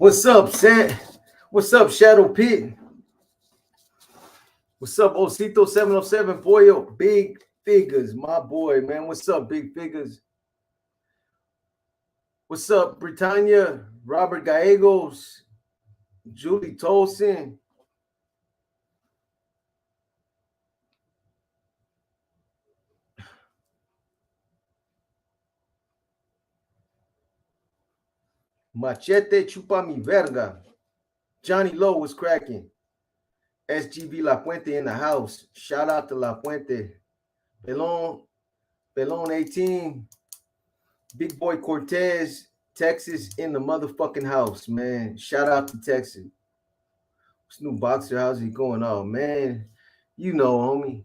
What's up, Sam? What's up, Shadow Pit? What's up, Osito 707 Pollo? Big Figures, my boy, man. What's up, Big Figures? What's up, Britannia? Robert Gallegos, Julie Tolson. Machete Chupa Mi Verga. Johnny Lowe was cracking. SGB La Puente in the house. Shout out to La Puente. Pelon 18. Big Boy Cortez, Texas in the motherfucking house, man. Shout out to Texas. This new boxer, how's he going? Oh man, you know, homie.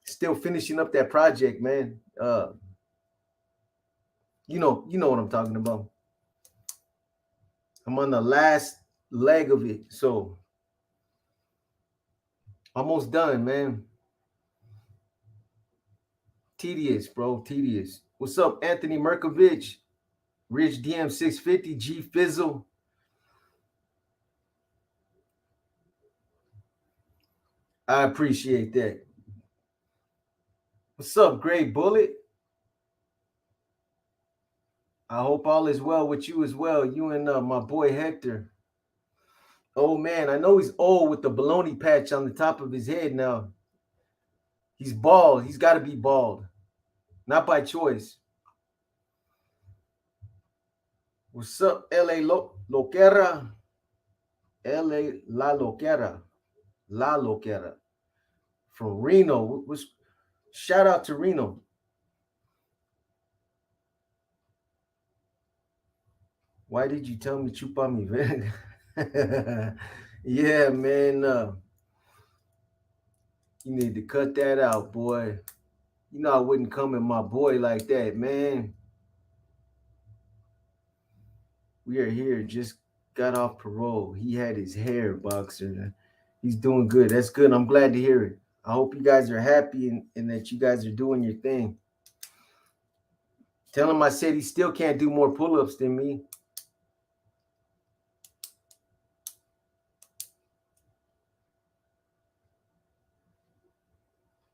Still finishing up that project, man. You know what I'm talking about. I'm on the last leg of it, so almost done, man. Tedious, bro, tedious. What's up, Anthony Merkovich? Rich DM 650, G Fizzle. I appreciate that. What's up, Great Bullet? I hope all is well with you as well. You and my boy Hector. Oh man, I know he's old with the baloney patch on the top of his head now. He's bald. He's got to be bald. Not by choice. What's up, LA Loquera? LA La Loquera. La Loquera. From Reno. Shout out to Reno. Why did you tell me chupa mi verga? Yeah, man. You need to cut that out, boy. You know I wouldn't come at my boy like that, man. We are here, just got off parole. He had his hair, boxer. He's doing good. That's good. I'm glad to hear it. I hope you guys are happy and that you guys are doing your thing. Tell him I said he still can't do more pull-ups than me.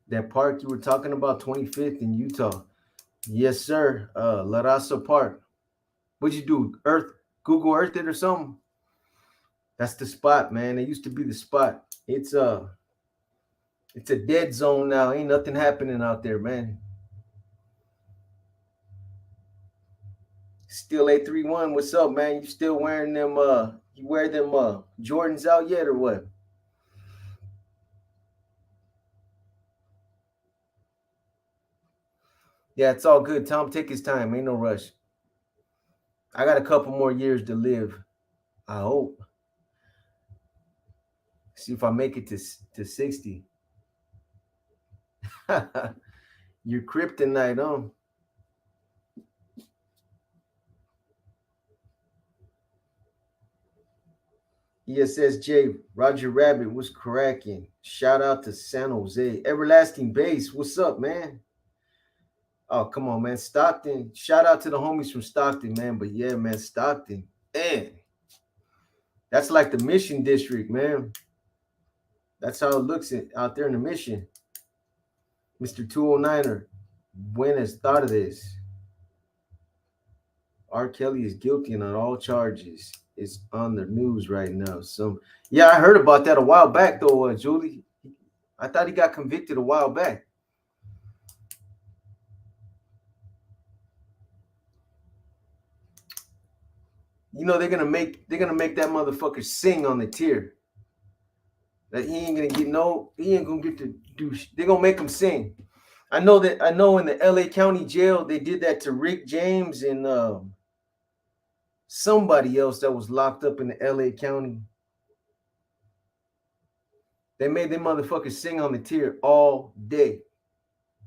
That park you were talking about, 25th in Utah. Yes, sir. La Raza Park. What'd you do? Google Earth it or something? That's the spot, man. It used to be the spot. It's a dead zone now. Ain't nothing happening out there, man. Still 831. What's up, man? You still wearing them you wear them Jordans out yet or what? Yeah, it's all good. Tell him take his time. Ain't no rush. I got a couple more years to live. I hope. See if I make it to 60. You're kryptonite, huh? ESSJ, Roger Rabbit was cracking. Shout out to San Jose. Everlasting Base, what's up, man? Oh, come on, man. Stockton. Shout out to the homies from Stockton, man. But yeah, man, Stockton. Man, that's like the Mission District, man. That's how it looks out there in the Mission. Mr. 209er, buenas tardes. R. Kelly is guilty on all charges. It's on the news right now. So, yeah, I heard about that a while back, though, Julie. I thought he got convicted a while back. You know they're gonna make that motherfucker sing on the tier. That he ain't gonna get to do. They're gonna make him sing. I know in the LA County Jail they did that to Rick James and somebody else that was locked up in the LA County. They made them motherfuckers sing on the tier all day.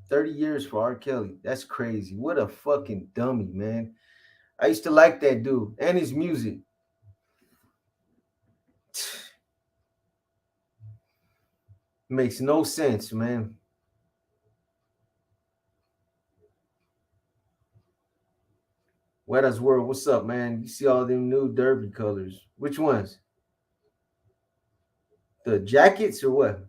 30 years for R. Kelly. That's crazy. What a fucking dummy, man. I used to like that dude and his music. Makes no sense, man. Weather's World, what's up, man? You see all them new derby colors. Which ones? The jackets or what?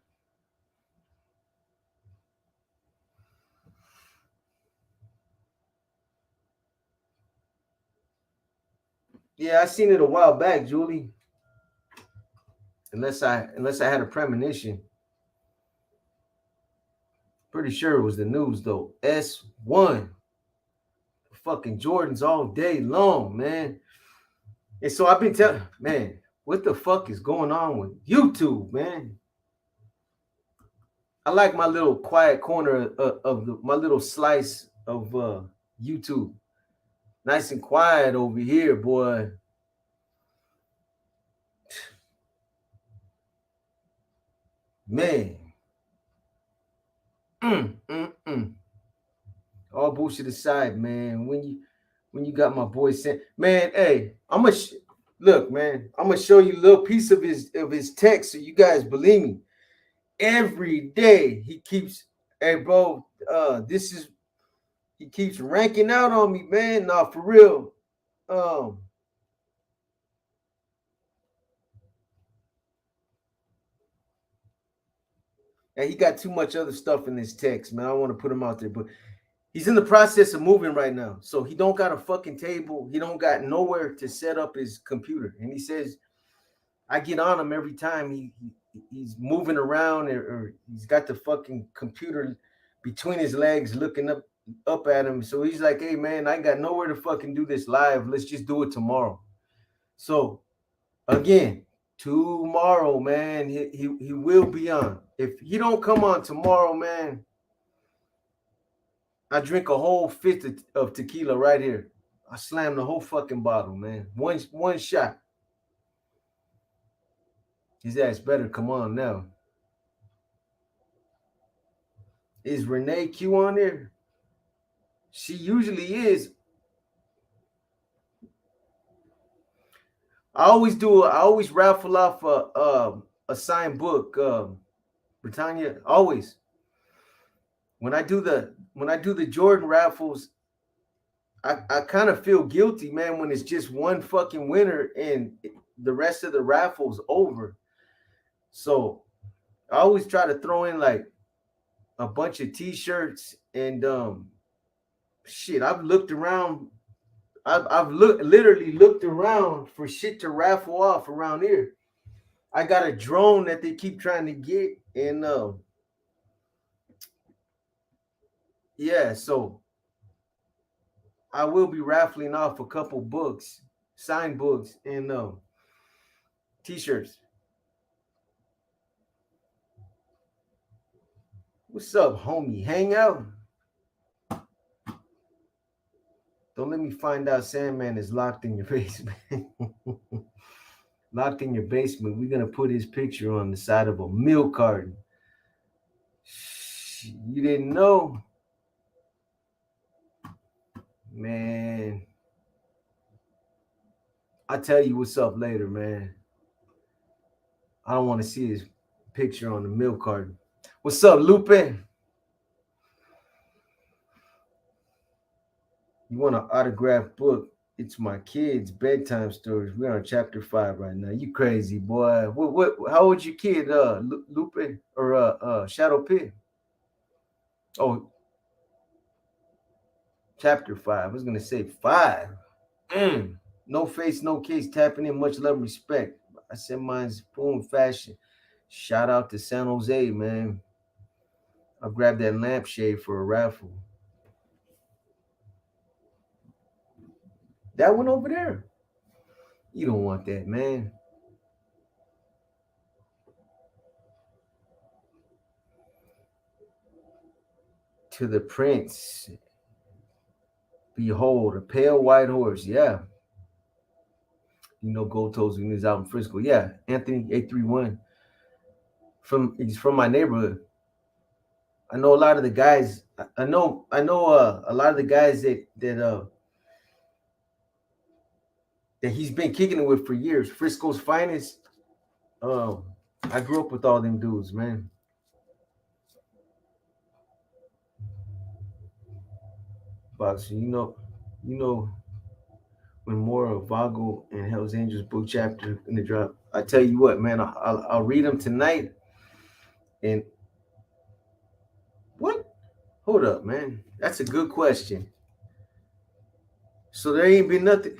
Yeah, I seen it a while back, Julie. Unless I had a premonition. Pretty sure it was the news though. S1. Fucking Jordans all day long, man. And so I've been telling, man, what the fuck is going on with YouTube, man? I like my little quiet corner my little slice of YouTube. Nice and quiet over here, boy. Man. Mm, mm, mm. All bullshit aside, man. When you got my boy saying, man, hey, look, man. I'm gonna show you a little piece of his text so you guys believe me. Every day he keeps, hey, bro, he keeps ranking out on me, man. Nah, for real. Um, and he got too much other stuff in his text, man. I don't want to put him out there, but he's in the process of moving right now. So he don't got a fucking table. He don't got nowhere to set up his computer. And he says, I get on him every time he's moving around or he's got the fucking computer between his legs looking up at him. So he's like, hey man, I got nowhere to fucking do this live. Let's just do it tomorrow. So again, tomorrow, man, he will be on. If he don't come on tomorrow, man, I drink a whole fifth of tequila right here. I slam the whole fucking bottle, man. One shot. His ass better come on now. Is Renee Q on there? She usually is. I always raffle off a signed book, Britannia. Always. When I do the Jordan raffles, I kind of feel guilty, man, when it's just one fucking winner and the rest of the raffle's over. So I always try to throw in like a bunch of t-shirts and shit. Literally looked around for shit to raffle off around here. I got a drone that they keep trying to get, and yeah, so I will be raffling off a couple books, signed books, and t-shirts. What's up, homie? Hang out. Don't let me find out Sandman is locked in your basement. Locked in your basement. We're gonna put his picture on the side of a milk carton. You didn't know, man. I'll tell you what's up later, man. I don't want to see his picture on the milk carton. What's up, Lupe? You want an autographed book? It's my kids' bedtime stories. We're on chapter 5 right now. You crazy boy? What? How old's your kid? Lupe or Shadow Pit? Oh, chapter 5. I was gonna say 5. No face, no case. Tapping in. Much love, respect. I said mine's boom fashion. Shout out to San Jose, man. I grabbed that lampshade for a raffle. That one over there. You don't want that, man. To the prince. Behold, a pale white horse. Yeah. You know, Gold Toes when he was out in Frisco. Yeah. Anthony 831. He's from my neighborhood. I know a lot of the guys. I know a lot of the guys that he's been kicking it with for years. Frisco's finest. Um, I grew up with all them dudes, man. Boxer, you know, when more of Vago and Hell's Angels book chapter in the drop. I tell you what, man, I'll read them tonight. And what? Hold up, man. That's a good question. So there ain't been nothing.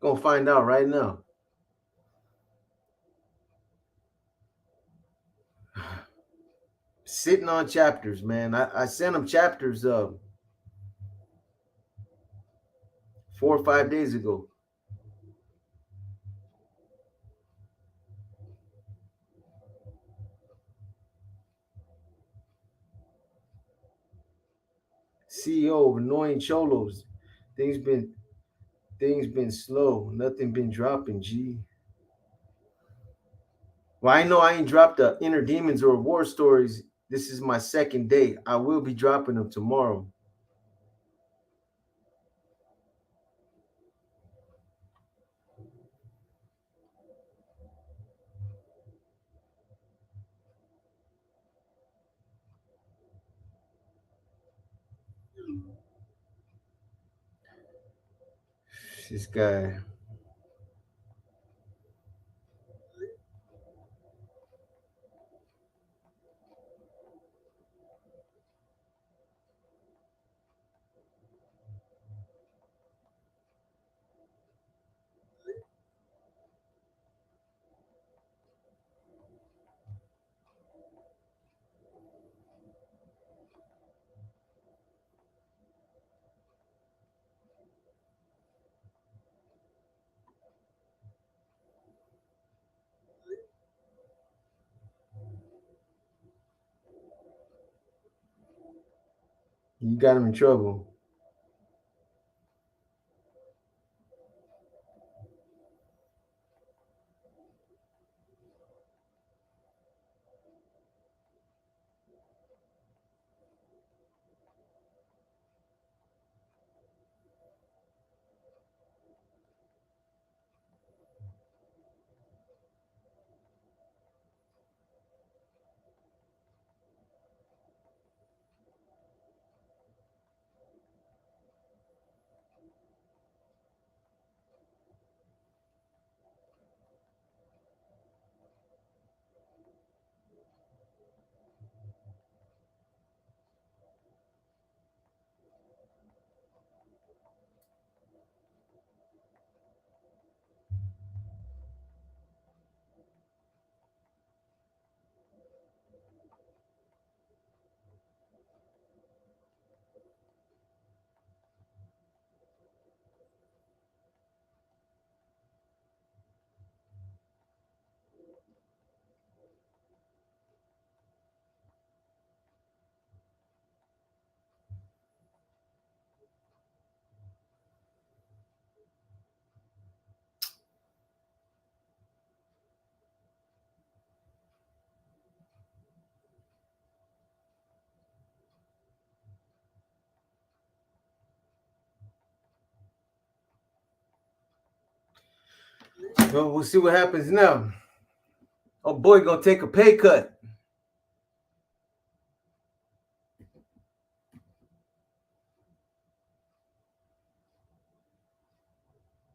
Gonna find out right now. Sitting on chapters, man. I sent them chapters 4 or 5 days ago. CEO of Annoying Cholos. Things been things been slow. Nothing been dropping, G. Well, I know I ain't dropped the Inner Demons or War Stories. This is my second day. I will be dropping them tomorrow. This guy. You got him in trouble. Well, we'll see what happens now. Oh boy, gonna take a pay cut.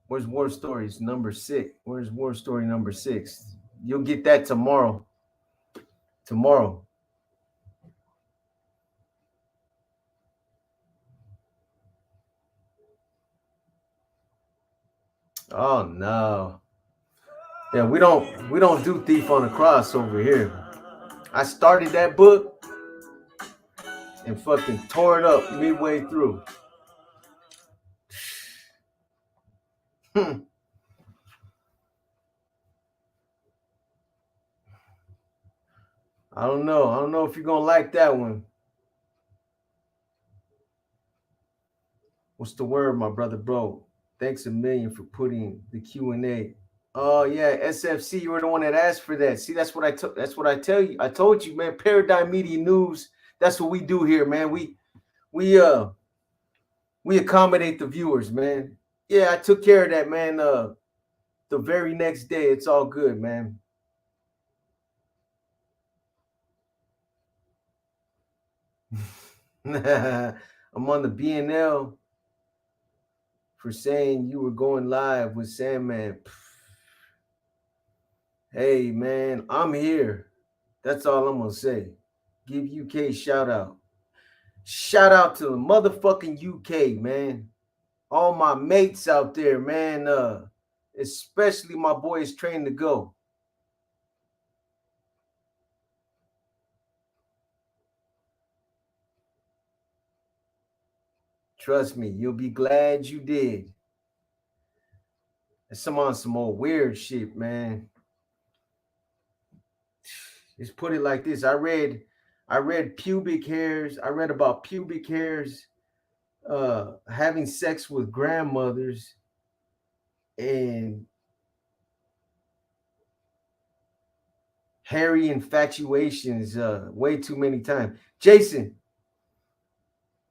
Where's War Stories number 6? Where's War Story number 6? You'll get that tomorrow. Tomorrow. Oh no. Yeah, we don't do Thief on the Cross over here. I started that book and fucking tore it up midway through. I don't know. I don't know if you're gonna like that one. What's the word, my brother, bro? Thanks a million for putting the Q&A. Oh yeah, SFC, you were the one that asked for that. See, that's what I took. That's what I tell you. I told you, man. Paradigm Media News. That's what we do here, man. We we accommodate the viewers, man. Yeah, I took care of that, man. The very next day, it's all good, man. I'm on the BNL for saying you were going live with Sandman. Hey, man, I'm here. That's all I'm gonna say. Give UK shout out. Shout out to the motherfucking UK, man. All my mates out there, man. Especially my boys trained to go. Trust me, you'll be glad you did. It's some on some old weird shit, man. Just put it like this. I read pubic hairs. I read about pubic hairs having sex with grandmothers and hairy infatuations way too many times. Jason,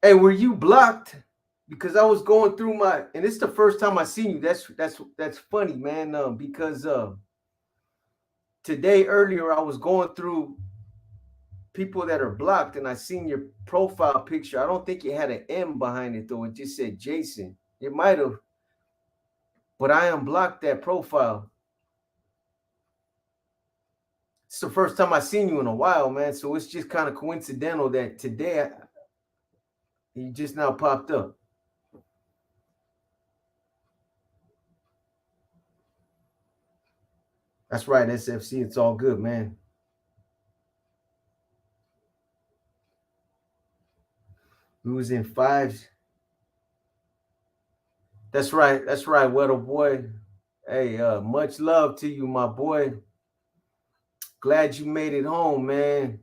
hey, were you blocked? Because I was going through my, and it's the first time I seen you. That's funny, man. Because today earlier I was going through people that are blocked, and I seen your profile picture. I don't think it had an M behind it though. It just said Jason. It might have, but I unblocked that profile. It's the first time I seen you in a while, man. So it's just kind of coincidental that today you just now popped up. That's right, SFC. It's all good, man. We was in fives. That's right. That's right, Weddle boy. Hey, much love to you, my boy. Glad you made it home, man.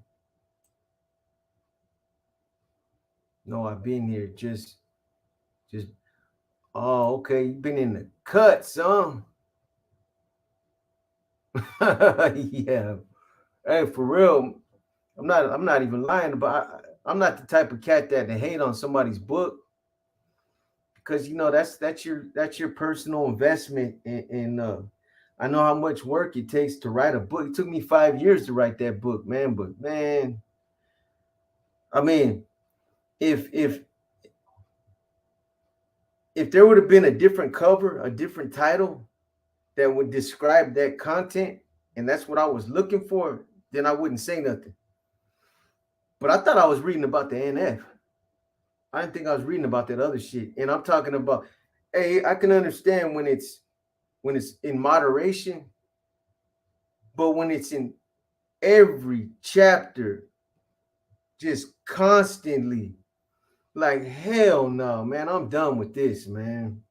No, I've been here. Just. Oh, okay. You've been in the cuts, huh? Yeah. Hey, for real. I'm not even lying, but I'm not the type of cat that to hate on somebody's book because that's your personal investment in I know how much work it takes to write a book. It took me 5 years to write that book, man. But man, I mean, if if there would have been a different cover, a different title that would describe that content, and that's what I was looking for, then I wouldn't say nothing. But I thought I was reading about the NF. I didn't think I was reading about that other shit. And I'm talking about, hey, I can understand when it's in moderation, but when it's in every chapter, just constantly, like hell no, man, I'm done with this, man.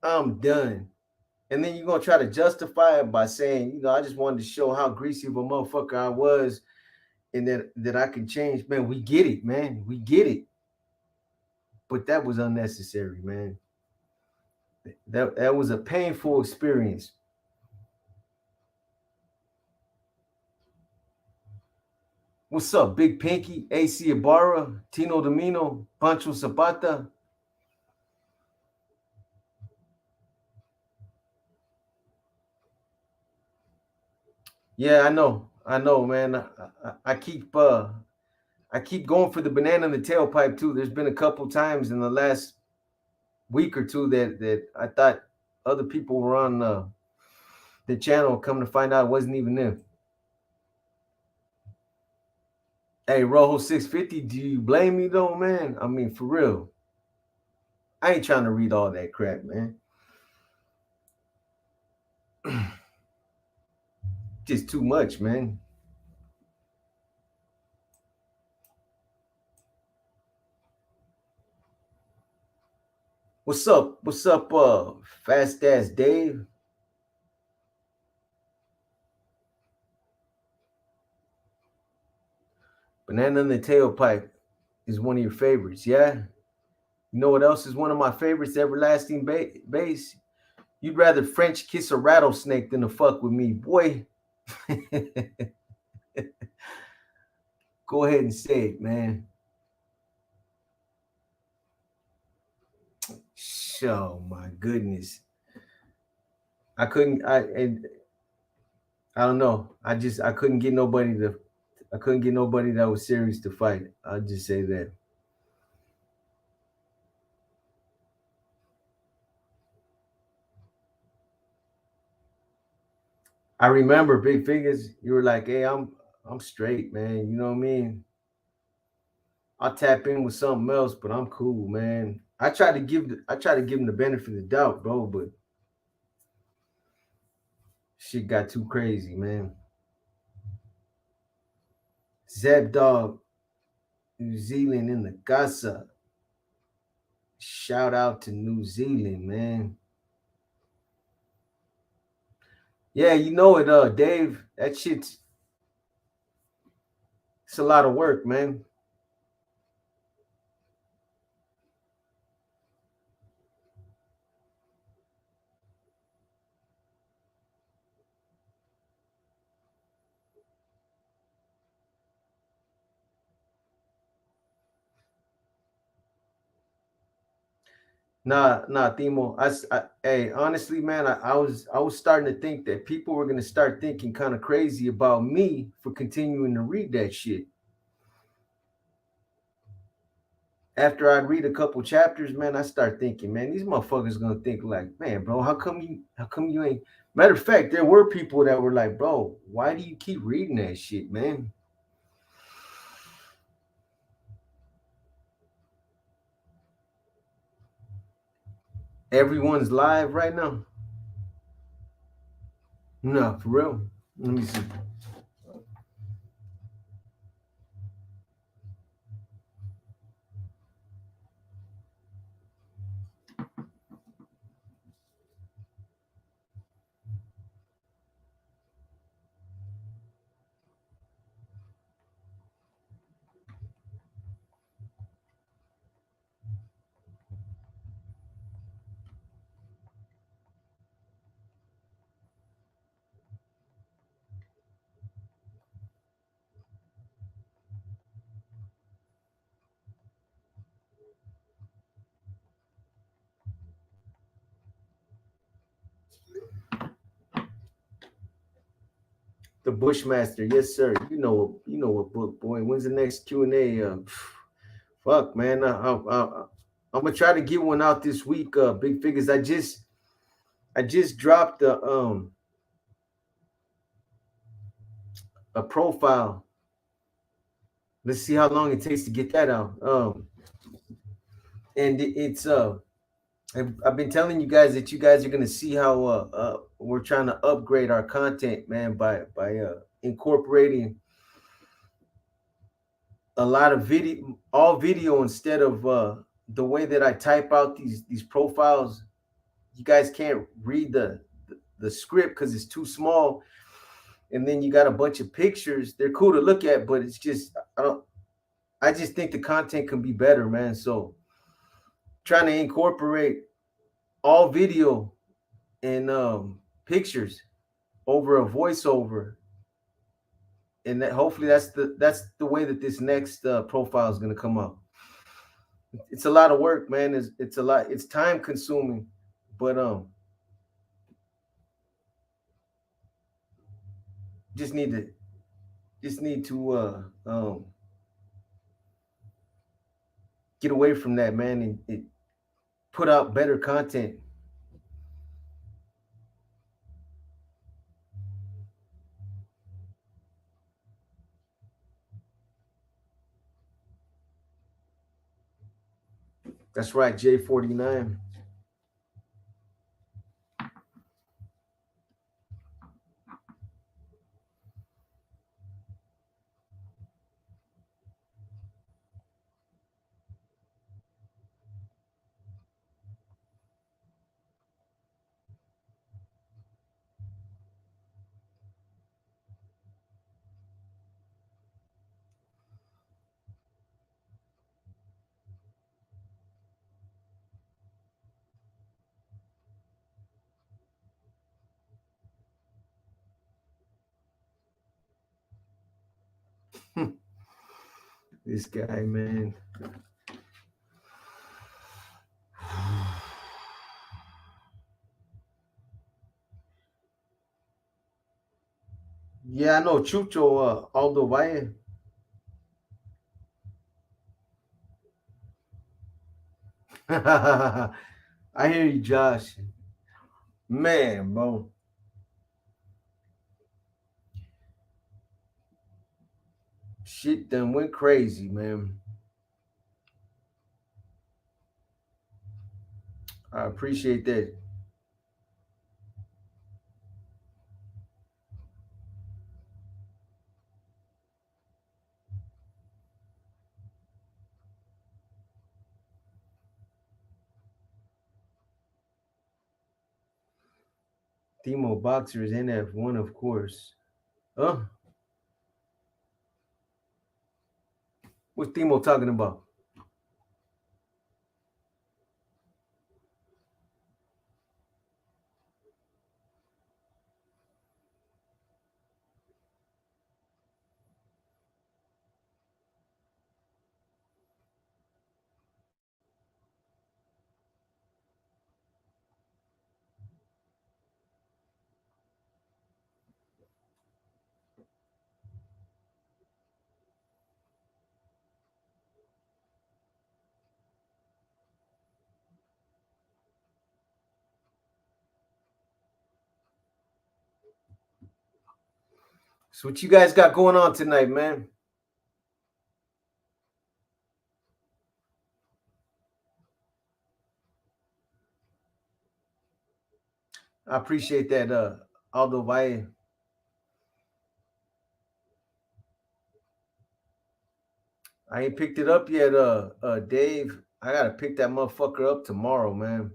I'm done. And then you're gonna try to justify it by saying, I just wanted to show how greasy of a motherfucker I was and that I can change. Man, we get it, man. We get it. But that was unnecessary, man. That was a painful experience. What's up, Big Pinky, AC Ibarra, Tino Domino, Pancho Zapata? Yeah, I know, man. I keep going for the banana in the tailpipe too. There's been a couple times in the last week or two that I thought other people were on the channel. Come to find out, it wasn't even them. Hey, Rojo 650, do you blame me though, man? I mean, for real. I ain't trying to read all that crap, man. Just too much, man. What's up? What's up, fast ass Dave? Banana in the tailpipe is one of your favorites, yeah? You know what else is one of my favorites? Everlasting Bass. You'd rather French kiss a rattlesnake than to fuck with me, boy. Go ahead and say it, man. Oh my goodness. I couldn't. I don't know. I couldn't get nobody to. I couldn't get nobody that was serious to fight. I'll just say that. I remember Big Figures. You were like, "Hey, I'm straight, man. You know what I mean? I'll tap in with something else, but I'm cool, man." I try to give him the benefit of the doubt, bro, but shit got too crazy, man. Zeb Dog, New Zealand in the Gaza. Shout out to New Zealand, man. Yeah, you know it, Dave. That shit's it's a lot of work, man. Nah, Timo. Hey, honestly, man, I was starting to think that people were gonna start thinking kind of crazy about me for continuing to read that shit. After I read a couple chapters, man, I start thinking, man, these motherfuckers gonna think like, man, bro, how come you ain't? Matter of fact, there were people that were like, bro, why do you keep reading that shit, man? Everyone's live right now. No, for real. Let me see. The Bushmaster, yes, sir. You know what book, boy. When's the next Q&A? Fuck, man. I'm gonna try to get one out this week. Big Figures. I just dropped a profile. Let's see how long it takes to get that out. And it's I've been telling you guys that you guys are gonna see how we're trying to upgrade our content, man, by incorporating a lot of video, all video instead of the way that I type out these profiles. You guys can't read the script because it's too small, and then you got a bunch of pictures. They're cool to look at, but it's just I just think the content can be better, man. So trying to incorporate all video and pictures over a voiceover, and that hopefully that's the way that this next profile is going to come up. It's a lot of work, man. It's a lot. It's time consuming, but just need to just need to get away from that, man, and put out better content. That's right, J49. This guy, man. Yeah, I know Chucho Aldo Valle. I hear you, Josh. Man, bro. Shit done went crazy, man. I appreciate that. Timo Boxers NF1, of course. Huh? What's Timo talking about? So what you guys got going on tonight, man? I appreciate that, Aldo Valle. I ain't picked it up yet, Dave. I gotta pick that motherfucker up tomorrow, man.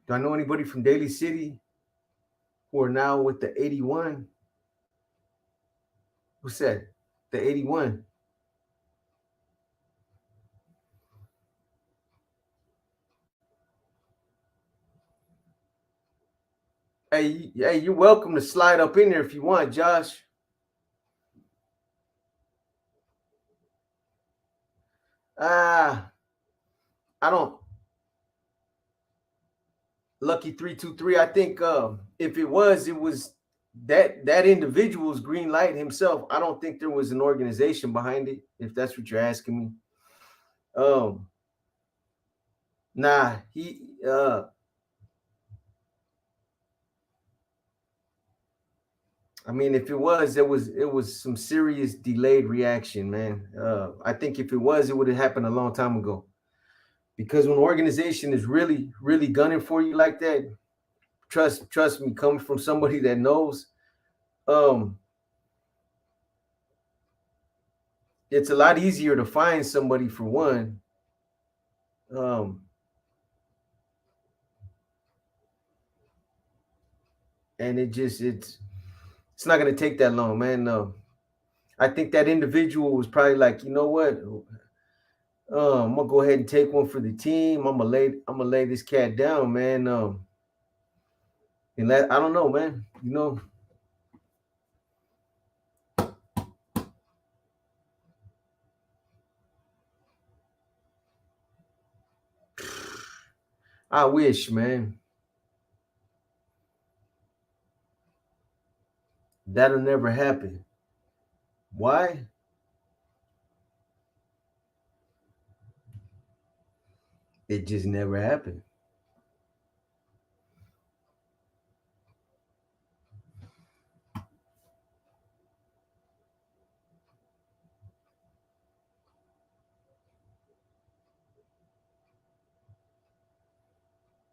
Do I know anybody from Daly City who are now with the 81? Who said the 81? Hey, you're welcome to slide up in there if you want, Josh. Ah, I don't. Lucky 323. I think if it was that individual's green light himself. I don't think there was an organization behind it. If that's what you're asking me, um, nah, he I mean, if it was some serious delayed reaction, man. I think if it was, it would have happened a long time ago. Because when an organization is really, really gunning for you like that, trust me, coming from somebody that knows, um, it's a lot easier to find somebody for one. Um, and it's not gonna take that long, man. I think that individual was probably like, you know what? I'm gonna go ahead and take one for the team. I'm gonna lay this cat down, man. And I don't know, man. I wish, man. That'll never happen. Why? It just never happened.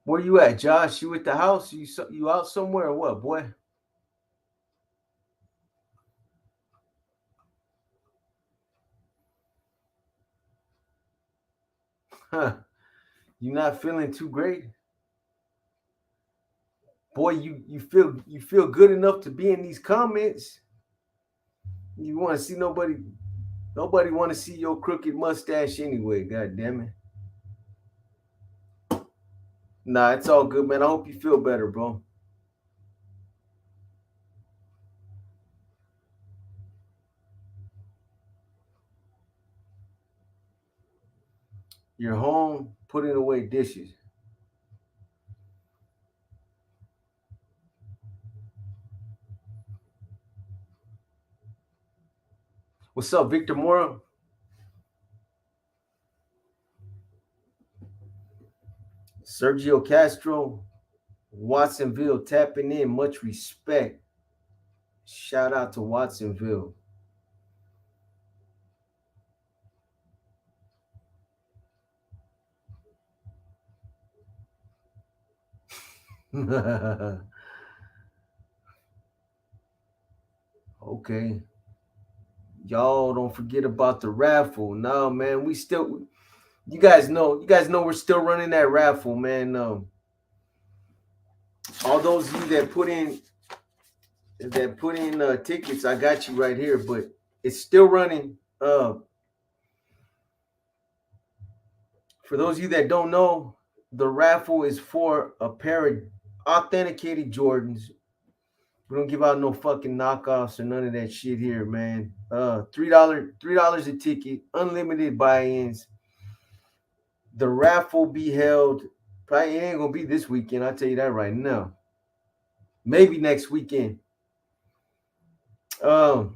Where you at, Josh? You at the house? You out somewhere or what, boy? Huh. You not feeling too great? Boy, you feel good enough to be in these comments. You want to see nobody want to see your crooked mustache anyway, god damn it. Nah, it's all good, man. I hope you feel better, bro. You're home putting away dishes. What's up, Victor Mora? Sergio Castro, Watsonville tapping in. Much respect. Shout out to Watsonville. Okay. Y'all don't forget about the raffle. No, man, we still you guys know we're still running that raffle, man. All those of you that put in tickets, I got you right here, but it's still running. For those of you that don't know, the raffle is for a pair of authenticated Jordans. We don't give out no fucking knockoffs or none of that shit here, man. $3 a ticket, unlimited buy-ins. The raffle be held. Probably it ain't gonna be this weekend. I'll tell you that right now. Maybe next weekend. They're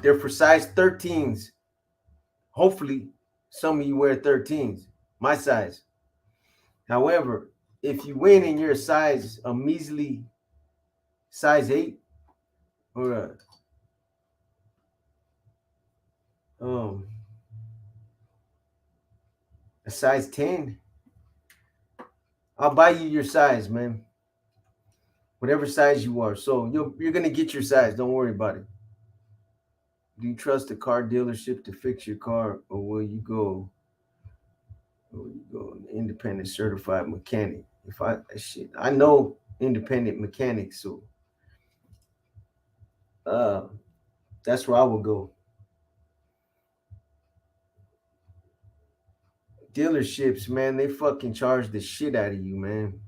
for size 13s. Hopefully, some of you wear 13s. My size. However, if you win and you're a measly size 8 or a size 10, I'll buy you your size, man. Whatever size you are. So you're gonna get your size. Don't worry about it. Do you trust a car dealership to fix your car, or will you go an independent certified mechanic? I know independent mechanics, so that's where I would go. Dealerships, man, they fucking charge the shit out of you, man.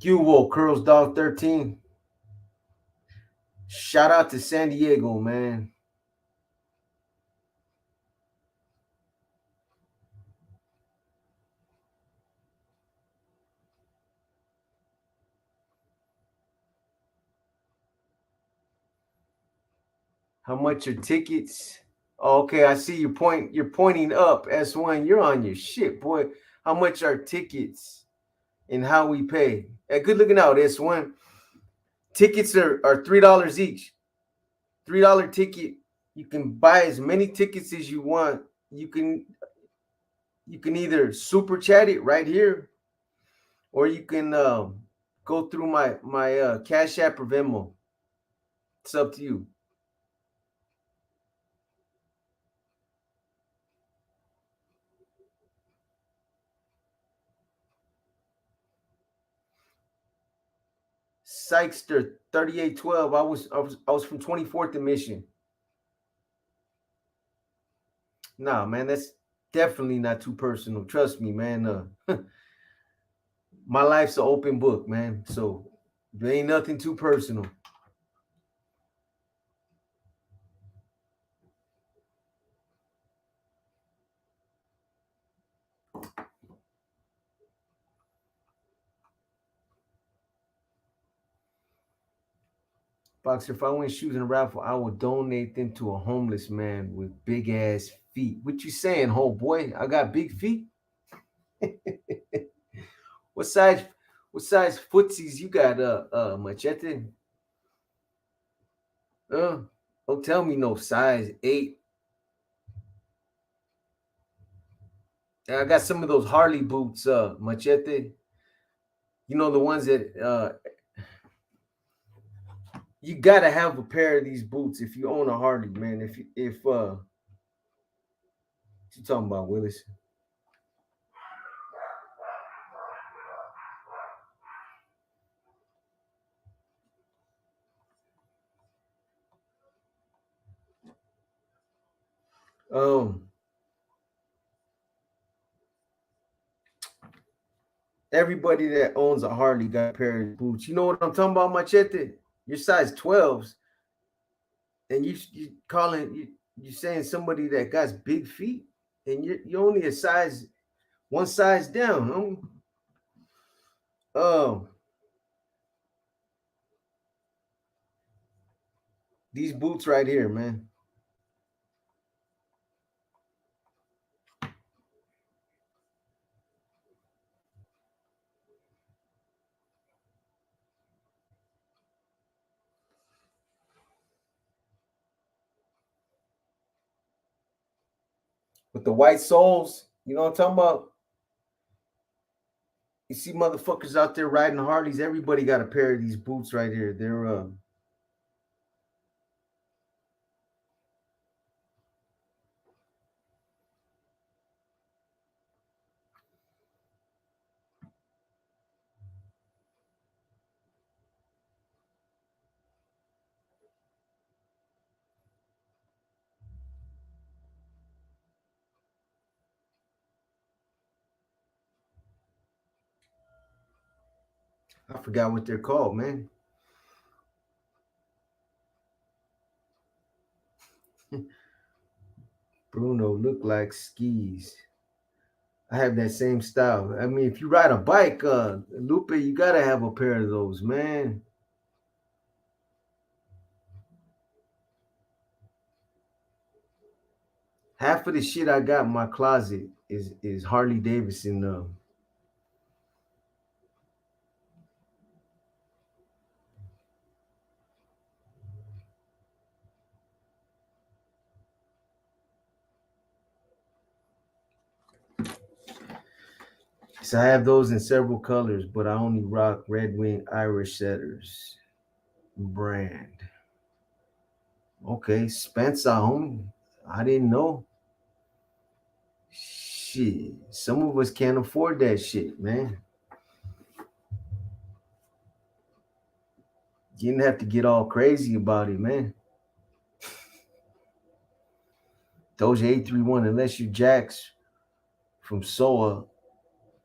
Guwo Curls Dog 13. Shout out to San Diego, man. How much are tickets? Okay, I see your point. You're pointing up. S1, you're on your shit, boy. How much are tickets and how we pay? Hey, good looking out, S1. Tickets are $3 each. $3 ticket. You can buy as many tickets as you want. You can either super chat it right here, or you can go through my Cash App or Venmo. It's up to you. Sykester 3812. I was from 24th and Mission. Nah, man, that's definitely not too personal. Trust me, man. My life's an open book, man. So there ain't nothing too personal. Boxer, if I win shoes in a raffle, I will donate them to a homeless man with big ass feet. What you saying, whole boy? I got big feet. What size footsies you got, Machete? Don't tell me no size 8. I got some of those Harley boots, Machete. You know the ones that You gotta have a pair of these boots if you own a Harley, man. If you talking about Willis. Um, everybody that owns a Harley got a pair of boots. You know what I'm talking about, Machete? Your size 12s, and you calling you saying somebody that got big feet, and you're only a size one size down. Um, these boots right here, man. With the white soles, you know what I'm talking about? You see motherfuckers out there riding Harleys. Everybody got a pair of these boots right here. They're I forgot what they're called, man. Bruno look like skis. I have that same style. I mean, if you ride a bike, Lupe, you gotta have a pair of those, man. Half of the shit I got in my closet is Harley Davidson. So I have those in several colors, but I only rock Red Wing Irish Setters brand. Okay, Spencer, homie. I didn't know. Shit, some of us can't afford that shit, man. You didn't have to get all crazy about it, man. Those 831, unless you jacks from SOA,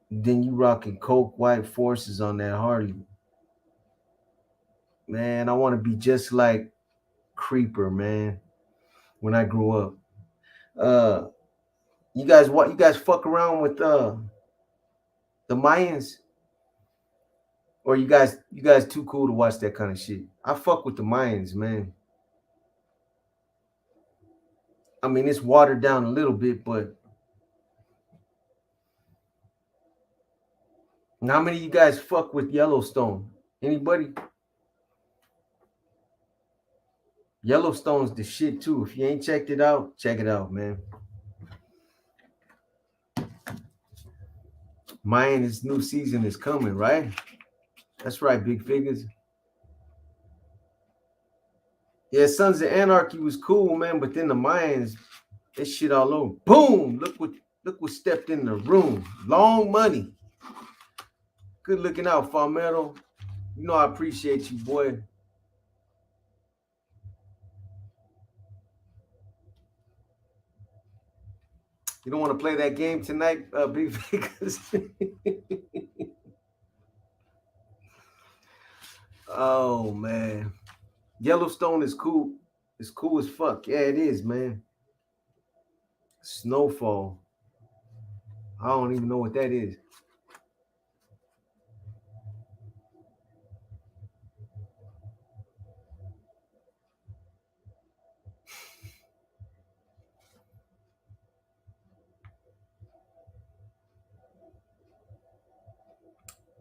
then you rocking Coke White Forces on that Harley. Man, I want to be just like Creeper, man, when I grew up. Uh you guys fuck around with the Mayans? Or you guys too cool to watch that kind of shit? I fuck with the Mayans, man. I mean, it's watered down a little bit, but how many of you guys fuck with Yellowstone? Anybody? Yellowstone's the shit too. If you ain't checked it out, check it out, man. Mayan's new season is coming, right? That's right, big figures. Yeah, Sons of Anarchy was cool, man, but then the Mayans, that shit all over. Boom! Look what stepped in the room. Long money. Good looking out, Farmero. You know I appreciate you, boy. You don't want to play that game tonight, Big Figures? Oh man. Yellowstone is cool. It's cool as fuck. Yeah, it is, man. Snowfall. I don't even know what that is.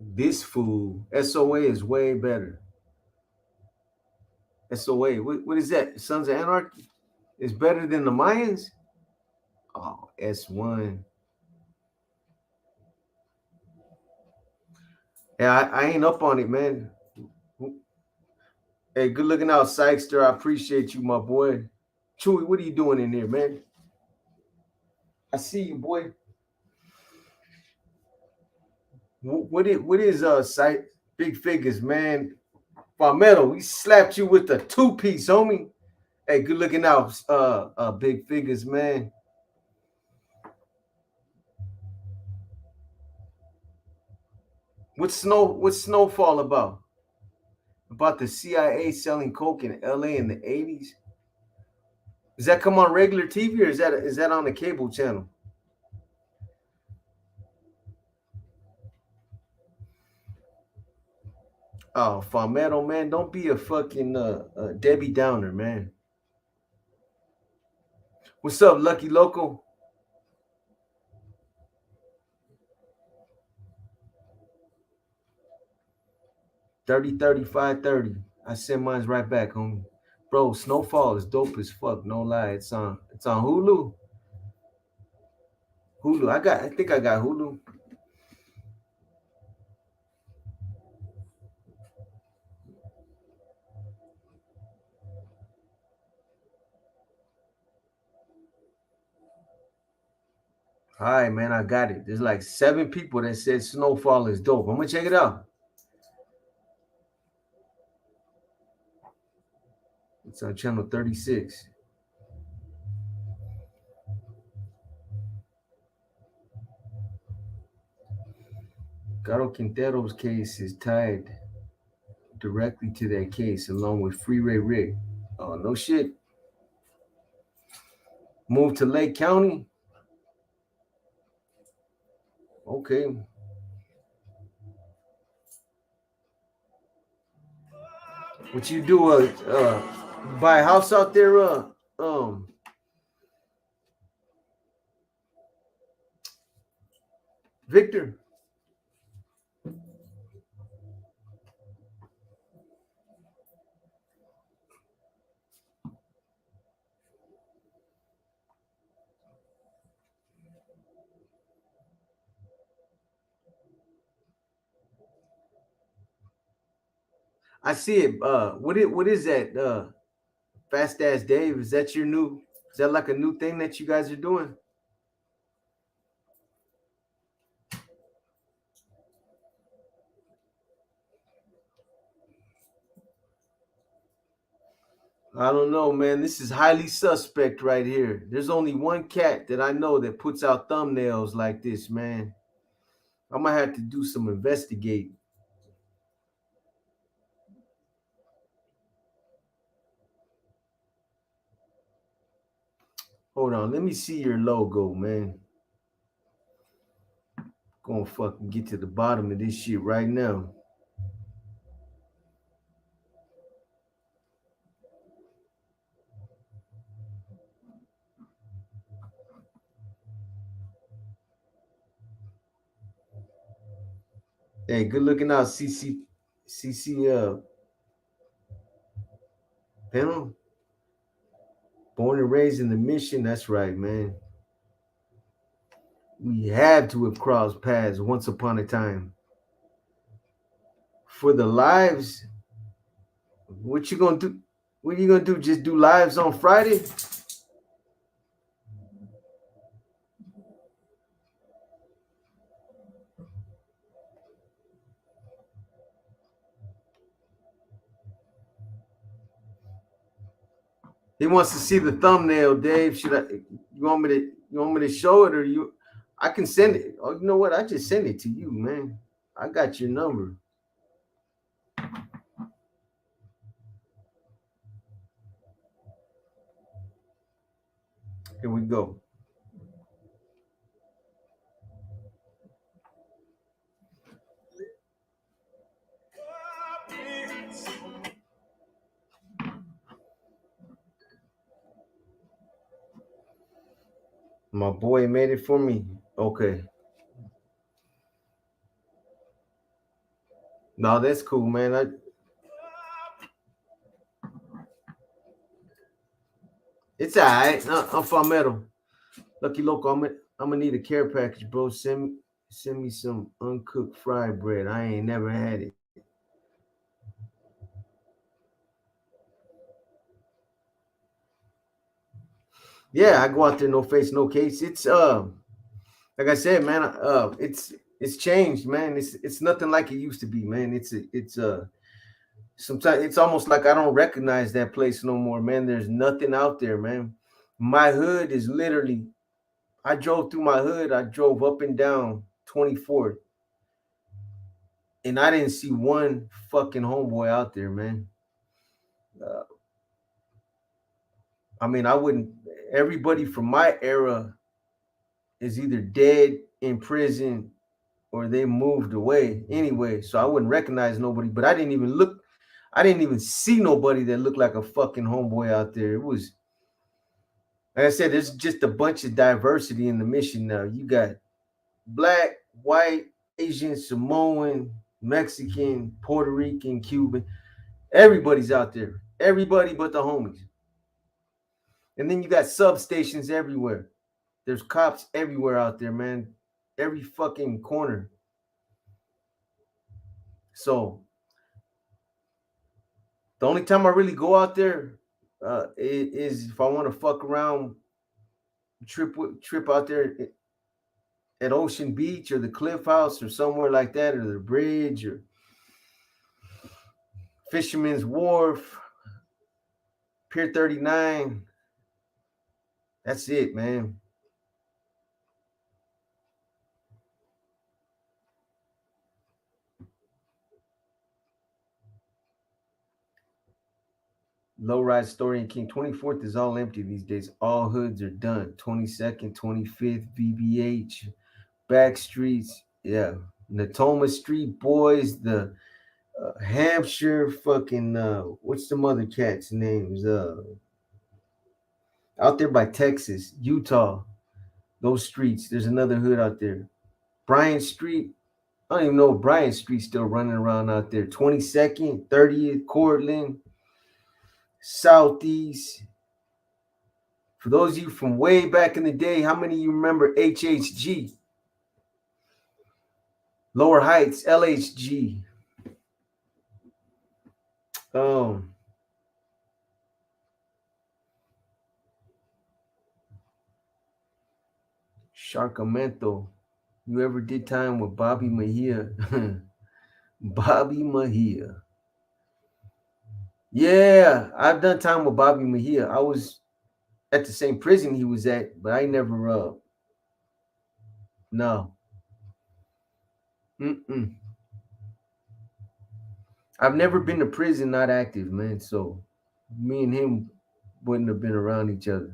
This fool, SOA is way better. SOA, what is that? Sons of Anarchy? It's better than the Mayans? Oh, S1. Yeah, I ain't up on it, man. Hey, good looking out, Sykester. I appreciate you, my boy. Chewy, what are you doing in here, man? I see you, boy. What is site big figures, man? Palmetto, we slapped you with the 2-piece, homie. Hey, good looking out, big figures, man. What's Snowfall about? About the CIA selling coke in LA in the 80s? Does that come on regular TV or is that on the cable channel? Oh, Palmetto, man, don't be a fucking Debbie Downer, man. What's up, Lucky Loco? 30, 35, 30. I send mine right back, homie. Bro, Snowfall is dope as fuck. No lie. It's on Hulu. Hulu. I think I got Hulu. All right, man, I got it. There's like 7 people that said Snowfall is dope. I'm gonna check it out. It's on channel 36. Caro Quintero's case is tied directly to that case, along with Freeway Rick. Oh, no shit. Moved to Lake County. Okay. What you do? Buy a house out there? Victor. I see it. What is that? Fast Ass Dave. Is that your new? Is that like a new thing that you guys are doing? I don't know, man. This is highly suspect right here. There's only one cat that I know that puts out thumbnails like this, man. I might have to do some investigating. Hold on, let me see your logo, man. Gonna fucking get to the bottom of this shit right now. Hey, good looking out, CC panel. Born and raised in the mission. That's right, man. We had to have crossed paths once upon a time. For the lives, what you gonna do? What are you gonna do? Just do lives on Friday? He wants to see the thumbnail, Dave. Should I? You want me to? You want me to show it, or you? I can send it. Oh, you know what? I just send it to you, man. I got your number. Here we go. My boy made it for me. Okay. No, that's cool, man. It's all right. I'm from metal. Lucky Loco, I'm gonna need a care package, bro. Send me some uncooked fried bread. I ain't never had it. Yeah, I go out there, no face, no case. It's like I said, man, it's changed, man. It's nothing like it used to be, man. It's sometimes it's almost like I don't recognize that place no more, man. There's nothing out there, man. My hood is literally, I drove through my hood, I drove up and down 24th, and I didn't see one fucking homeboy out there, man. Uh, I mean, I wouldn't, everybody from my era is either dead, in prison, or they moved away anyway. So I wouldn't recognize nobody, but I didn't even see nobody that looked like a fucking homeboy out there. It was, like I said, there's just a bunch of diversity in the mission now. You got black, white, Asian, Samoan, Mexican, Puerto Rican, Cuban. Everybody's out there. Everybody but the homies. And then you got substations everywhere. There's cops everywhere out there, man. Every fucking corner. So the only time I really go out there is if I want to fuck around, trip out there at Ocean Beach or the Cliff House or somewhere like that, or the bridge or Fisherman's Wharf, Pier 39. That's it, man. Low Ride Story and King. 24th is all empty these days. All hoods are done. 22nd, 25th, VBH, back streets. Yeah. Natoma Street Boys, the Hampshire, fucking what's the mother cat's names? Out there by Texas, Utah, those streets. There's another hood out there. Bryant Street. I don't even know if Bryant Street's still running around out there. 22nd, 30th, Cortland, Southeast. For those of you from way back in the day, how many of you remember HHG? Lower Heights, LHG. Um, Sharkamento. You ever did time with Bobby Mejia? Bobby Mejia. Yeah, I've done time with Bobby Mejia. I was at the same prison he was at, but I never no. Mm-mm. I've never been to prison not active, man. So me and him wouldn't have been around each other.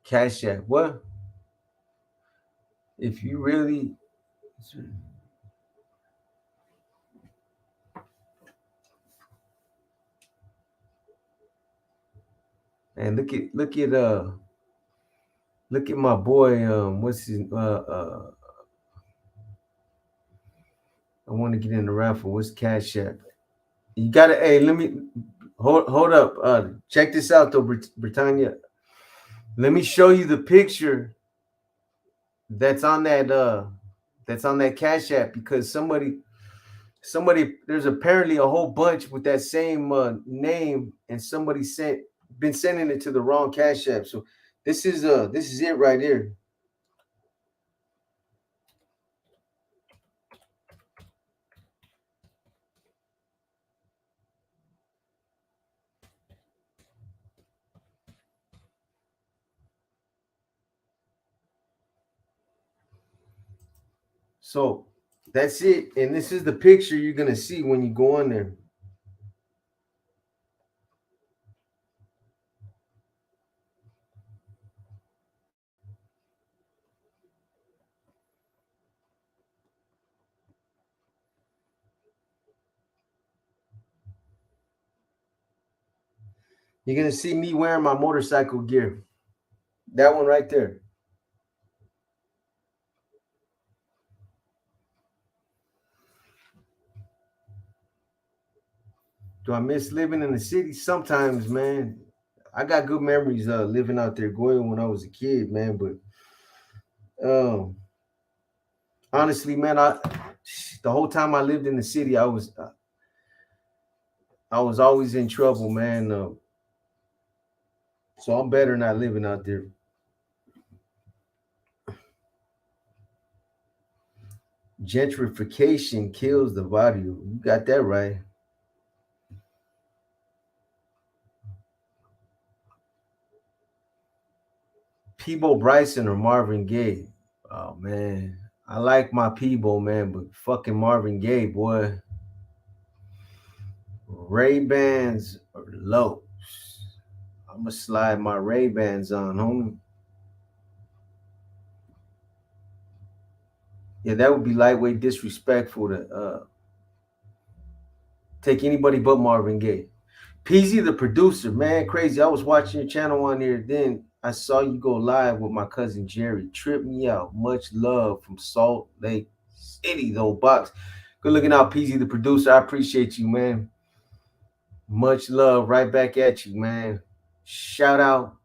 Cash App. What? If you really, and look at my boy, what's his I want to get in the raffle. What's Cash App? You gotta, hey, let me hold up. Check this out though, Britannia. Let me show you the picture that's on that Cash App, because somebody there's apparently a whole bunch with that same name, and somebody been sending it to the wrong Cash App. So this is it right here. So that's it, and this is the picture you're gonna see when you go on there. You're gonna see me wearing my motorcycle gear. That one right there. Do I miss living in the city? Sometimes, man. I got good memories living out there, Goya, when I was a kid, man. But um, honestly, man, the whole time I lived in the city, I was always in trouble, man. So I'm better not living out there. Gentrification kills the value. You got that right. Peebo Bryson or Marvin Gaye. Oh man, I like my Peebo, man, but fucking Marvin Gaye, boy. Ray Bans or low. I'ma slide my Ray Bans on, homie. Yeah, that would be lightweight disrespectful to take anybody but Marvin Gaye. PZ the producer, man, crazy. I was watching your channel on here, then I saw you go live with my cousin Jerry. Trip me out. Much love from Salt Lake City, though. Box. Good looking out, PZ the producer. I appreciate you, man. Much love right back at you, man. Shout out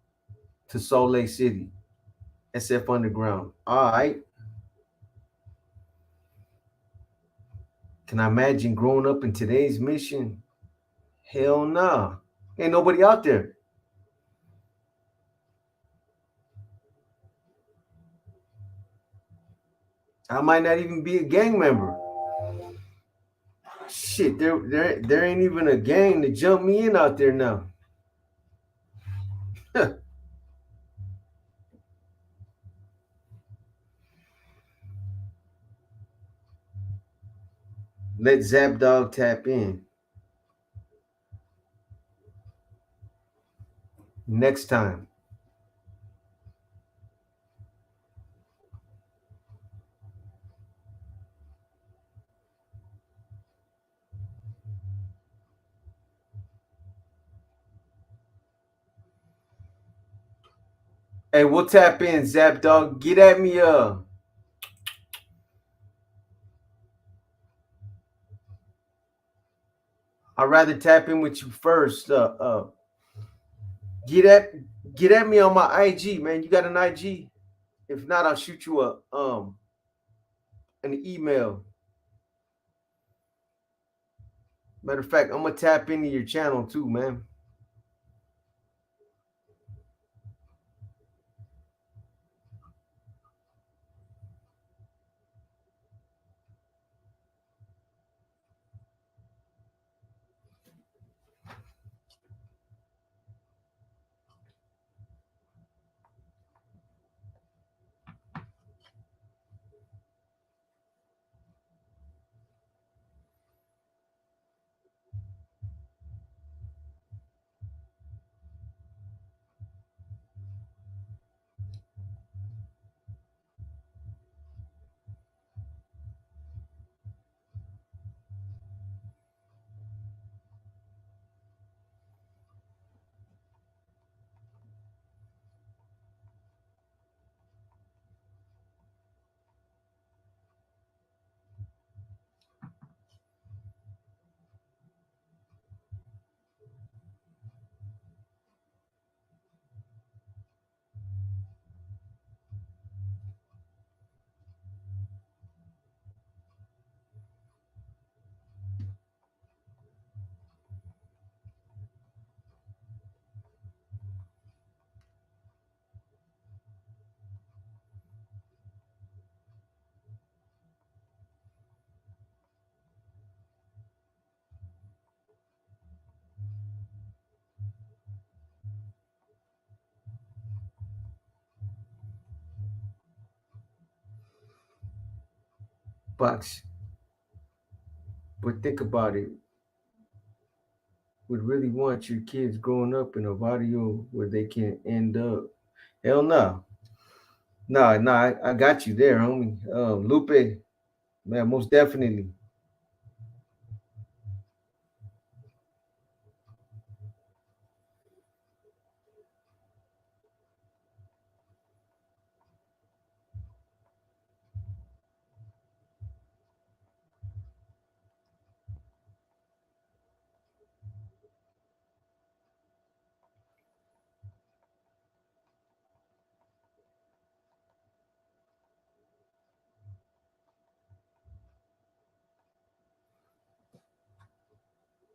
to Salt Lake City, SF Underground. All right. Can I imagine growing up in today's mission? Hell nah. Ain't nobody out there. I might not even be a gang member. Shit, there ain't even a gang to jump me in out there now. Let Zap Dog tap in next time. Hey, we'll tap in, Zap Dog. Get at me, I'd rather tap in with you first. Get at get at me on my IG, man. You got an IG? If not, I'll shoot you a an email. Matter of fact, I'm gonna tap into your channel too, man. But think about it. Would really want your kids growing up in a barrio where they can end up? Hell no. No, I got you there, homie. Lupe, man, most definitely.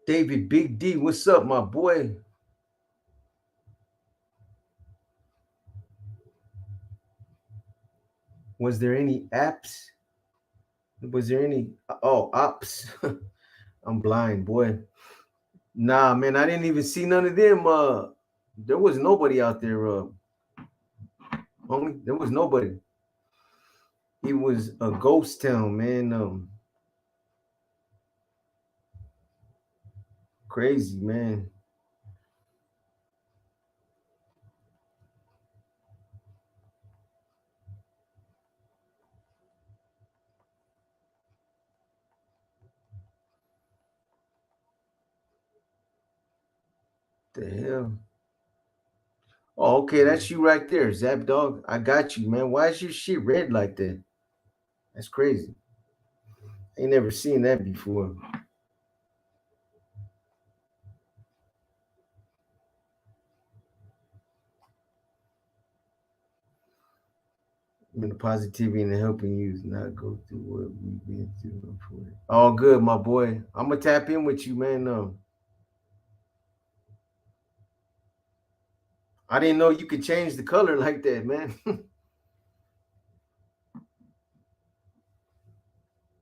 David Big D, what's up, my boy? Was there any apps? Was there any ops? I'm blind, boy. Nah, man, I didn't even see none of them. There was nobody out there, homie. There was nobody. It was a ghost town, man. Crazy, man. The hell? Oh, okay, that's you right there, Zap Dog. I got you, man. Why is your shit red like that? That's crazy. Ain't never seen that before. I mean, the positivity and the helping you not go through what we've been through before. All good, my boy. I'm gonna tap in with you, man. I didn't know you could change the color like that, man.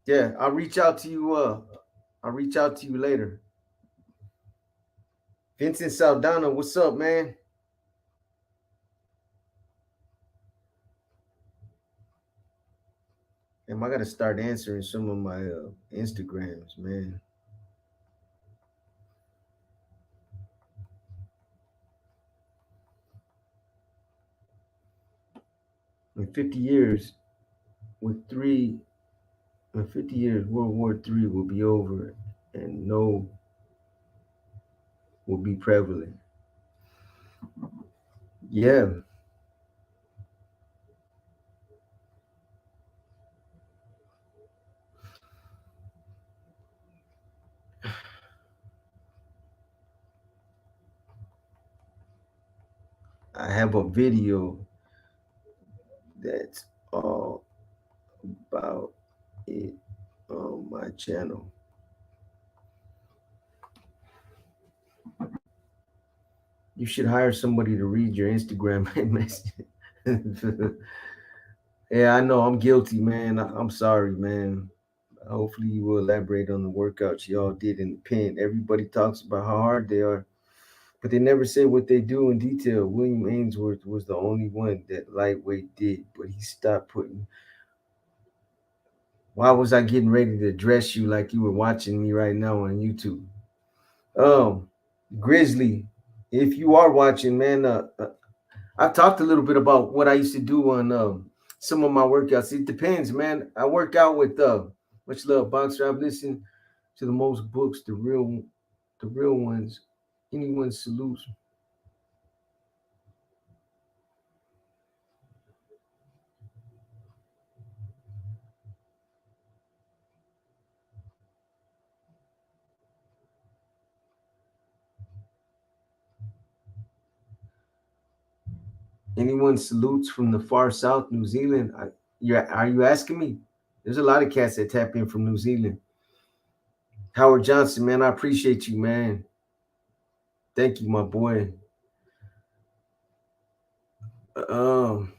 Yeah, I'll reach out to you. I'll reach out to you later. Vincent Saldana, what's up, man? Damn, I gotta start answering some of my Instagrams, man. In 50 years, with three, in 50 years, World War III will be over, and no will be prevalent. Yeah, I have a video that's all about it on my channel. You should hire somebody to read your Instagram message. Yeah, I know I'm guilty, man. I'm sorry, man. Hopefully, you will elaborate on the workouts y'all did in the pen. Everybody talks about how hard they are, but they never say what they do in detail. William Ainsworth was the only one that lightweight did, but he stopped putting. Why was I getting ready to dress you like you were watching me right now on YouTube? Um, Grizzly, if you are watching, man, I talked a little bit about what I used to do on some of my workouts. It depends, man. I work out with much love boxer. I've listened to the most books, the real ones. Anyone salutes. Anyone salutes from the far south, New Zealand. Are you asking me? There's a lot of cats that tap in from New Zealand. Howard Johnson, man, I appreciate you, man. Thank you, my boy. Um,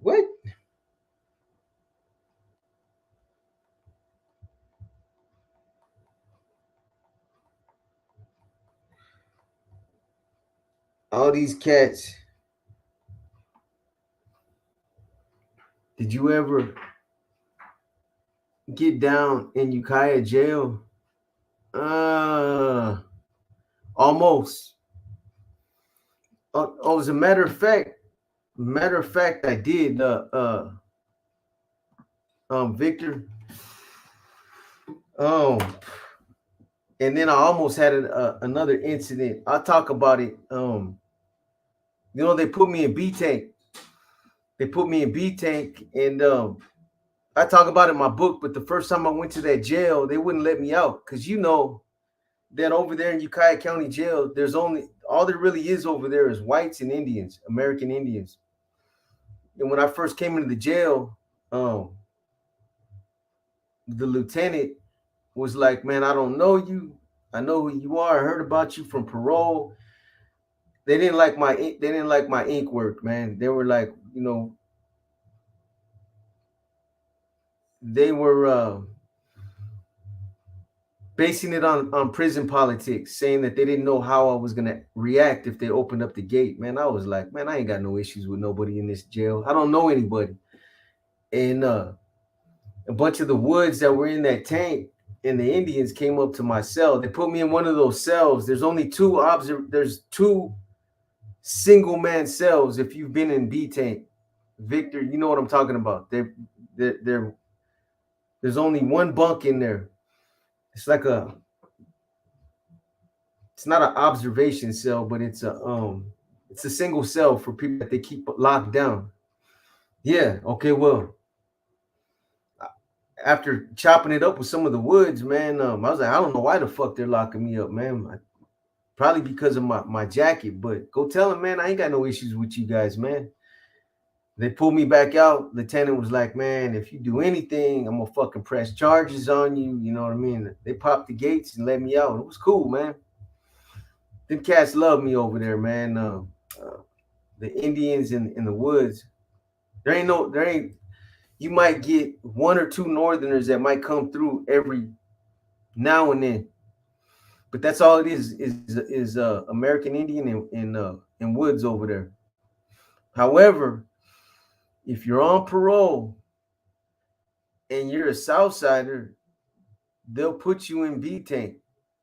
what? All these cats. Did you ever get down in Ukiah jail? Uh, almost. As a matter of fact, I did. Victor. Oh, And then I almost had another incident. I'll talk about it. They put me in B tank. They put me in B tank, and I talk about it in my book. But the first time I went to that jail, they wouldn't let me out because that over there in Ukiah County Jail, there's only all there really is over there is whites and Indians, American Indians. And when I first came into the jail, um, the lieutenant was like, "Man, I don't know you. I know who you are. I heard about you from parole." They didn't like my ink work, man. They were like, they were basing it on prison politics, saying that they didn't know how I was gonna react if they opened up the gate. Man, I was like, man, I ain't got no issues with nobody in this jail. I don't know anybody. And a bunch of the woods that were in that tank and the Indians came up to my cell. They put me in one of those cells. There's two single man cells. If you've been in B tank, Victor, you know what I'm talking about. There's only one bunk in there. It's like it's not an observation cell, but it's a single cell for people that they keep locked down. Yeah, okay, well, after chopping it up with some of the woods, man, I was like, I don't know why the fuck they're locking me up, man. Probably because of my jacket, but go tell them, man, I ain't got no issues with you guys, man. They pulled me back out. Lieutenant was like, man, if you do anything, I'm gonna fucking press charges on you. You know what I mean? They popped the gates and let me out. It was cool, man. Them cats love me over there, man. The Indians in the woods. There ain't. You might get one or two Northerners that might come through every now and then, but that's all it is American Indian in woods over there. However, if you're on parole and you're a Southsider, they'll put you in B tank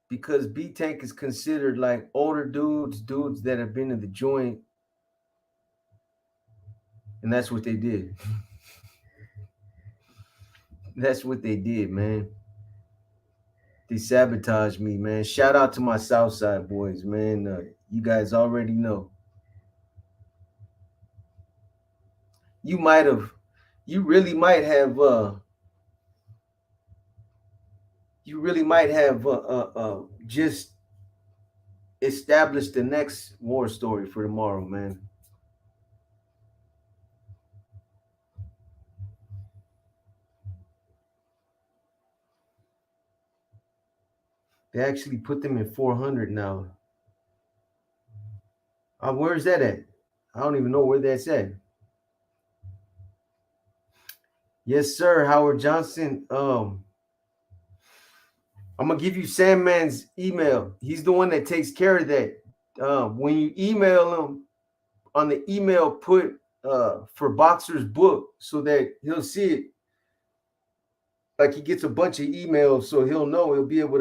because B tank is considered like older dudes that have been to the joint, and that's what they did. That's what they did, man. They sabotaged me, man. Shout out to my Southside boys, man. You guys already know. You might have, you really might have, just established the next war story for tomorrow, man. They actually put them in 400 now. Where's that at? I don't even know where that's at. Yes, sir, Howard Johnson. I'm gonna give you Sandman's email. He's the one that takes care of that. When you email him, on the email, put for Boxer's book so that he'll see it. Like he gets a bunch of emails, so he'll know. He'll be able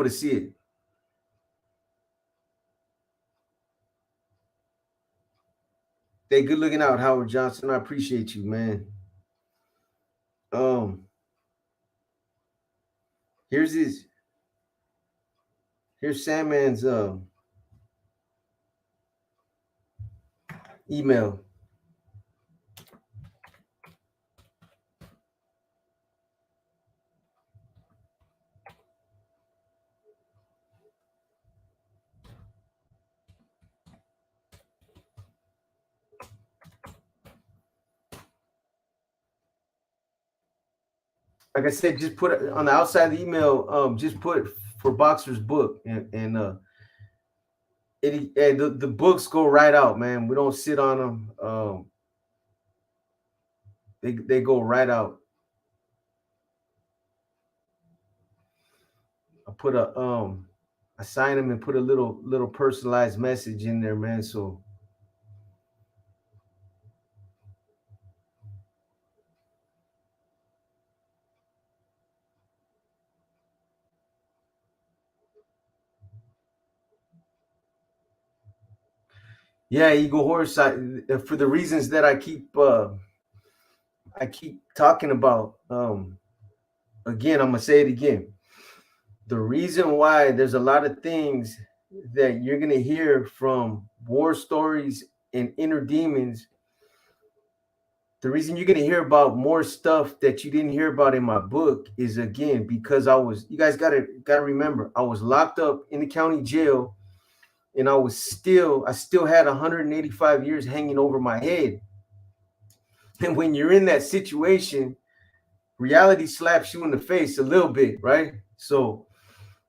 to see it. Hey, good looking out, Howard Johnson. I appreciate you, man. Um, here's his. Here's Sandman's email. Like I said, just put it on the outside of the email. Just put for Boxer's book, and the books go right out, man. We don't sit on them. They go right out. I sign them and put a little personalized message in there, man. So yeah, Eagle Horse. For the reasons that I keep talking about. again, I'm gonna say it again. The reason why there's a lot of things that you're gonna hear from war stories and inner demons, the reason you're gonna hear about more stuff that you didn't hear about in my book is again because you guys gotta remember, I was locked up in the county jail, and I still had 185 years hanging over my head. And when you're in that situation, reality slaps you in the face a little bit, right? So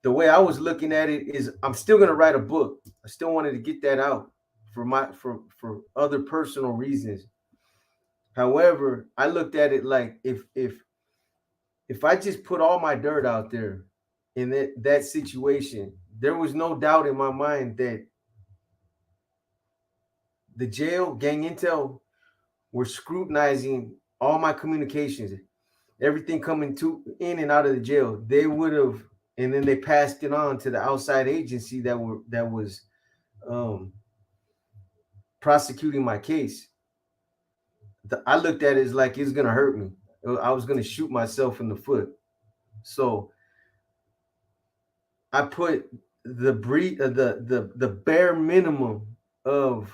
the way I was looking at it is I'm still gonna write a book. I still wanted to get that out for other personal reasons. However, I looked at it like if I just put all my dirt out there in that situation, there was no doubt in my mind that the jail, gang intel, were scrutinizing all my communications, everything coming to in and out of the jail. They would have, and then they passed it on to the outside agency that was um, prosecuting my case. I looked at it as like it's gonna hurt me. I was gonna shoot myself in the foot. So I put the bare minimum of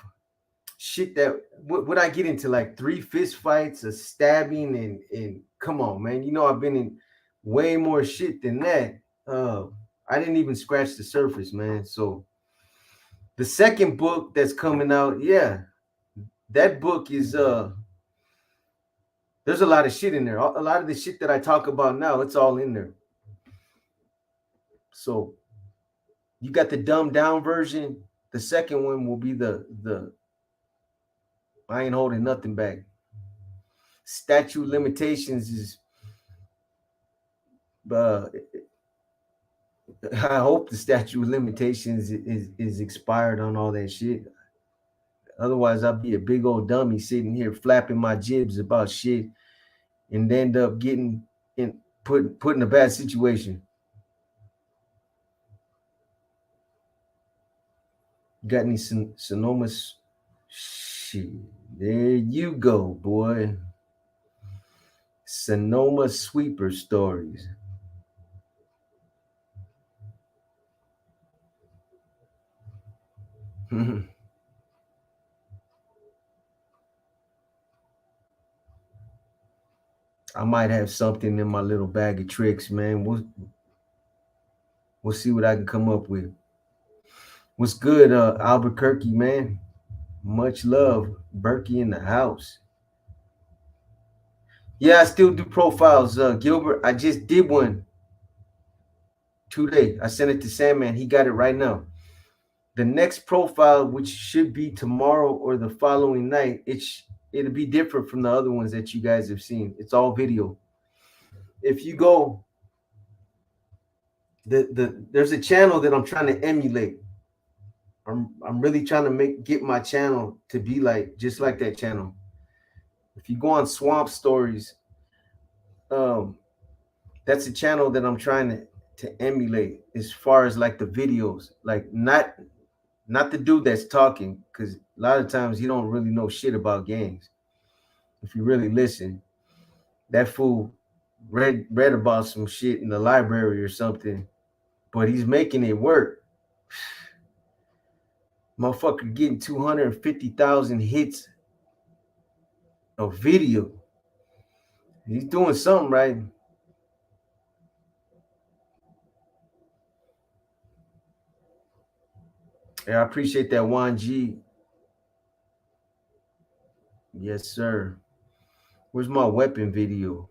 shit that would I get into, like 3 fist fights, a stabbing, and come on, man. You know I've been in way more shit than that. I didn't even scratch the surface, man. So the second book that's coming out, yeah, that book is there's a lot of shit in there. A lot of the shit that I talk about now, it's all in there. So you got the dumbed down version. The second one will be the I ain't holding nothing back. Statute limitations is uh I hope the statute of limitations is expired on all that shit. Otherwise, I'll be a big old dummy sitting here flapping my jibs about shit and end up getting put in a bad situation. Got any Sonomas? Shit. There you go, boy. Sonoma sweeper stories. I might have something in my little bag of tricks, man. We'll see what I can come up with. What's good, Albuquerque, man? Much love, Berkey in the house. Yeah, I still do profiles, Gilbert. I just did one today. I sent it to Sandman. He got it right now. The next profile, which should be tomorrow or the following night, it'll be different from the other ones that you guys have seen. It's all video. If you go, there's a channel that I'm trying to emulate. I'm really trying to get my channel to be like just like that channel. If you go on Swamp Stories, um, that's a channel that I'm trying to emulate as far as like the videos, like not the dude that's talking, because a lot of times he don't really know shit about games. If you really listen, that fool read about some shit in the library or something, but he's making it work. Motherfucker getting 250,000 hits of video. He's doing something right. Yeah, I appreciate that 1G. Yes, sir. Where's my weapon video?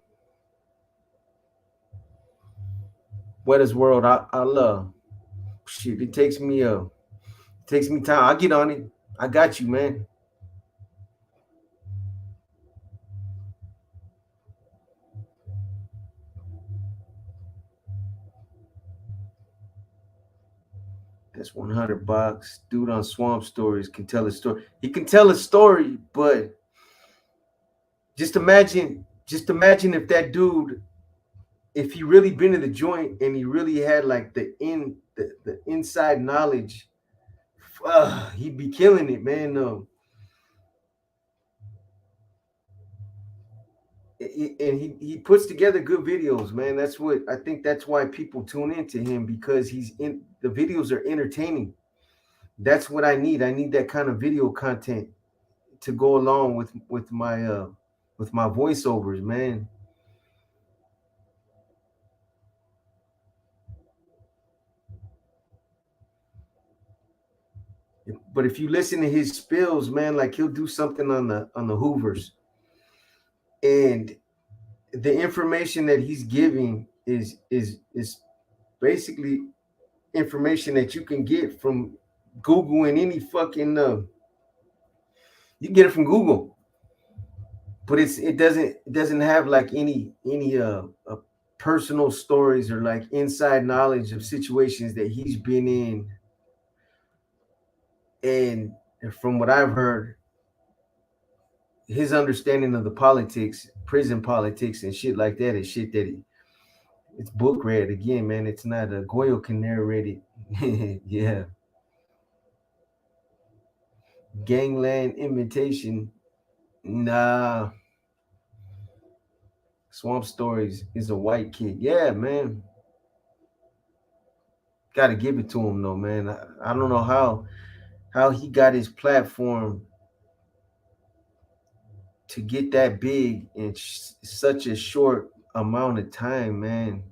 Wettest world I love. Shit, it takes me time. I'll get on it. I got you, man. That's 100 bucks. Dude on Swamp Stories can tell a story. He can tell a story, but just imagine if that dude, if he really been in the joint and he really had like the inside knowledge, he'd be killing it, man. and he puts together good videos, man. That's what I think. That's why people tune into him, because the videos are entertaining. That's what I need. I need that kind of video content to go along with my voiceovers, man. But if you listen to his spills, man, like he'll do something on the Hoovers, and the information that he's giving is basically information that you can get from Google and any fucking you can get it from Google, but it doesn't have like any personal stories or like inside knowledge of situations that he's been in. And from what I've heard, his understanding of the politics, prison politics, and shit like that is shit that it's book read again, man. It's not a Goyle can narrate it. Yeah, gangland invitation. Nah, Swamp Stories is a white kid. Yeah, man. Got to give it to him though, man. I don't know how he got his platform to get that big in such a short amount of time, man.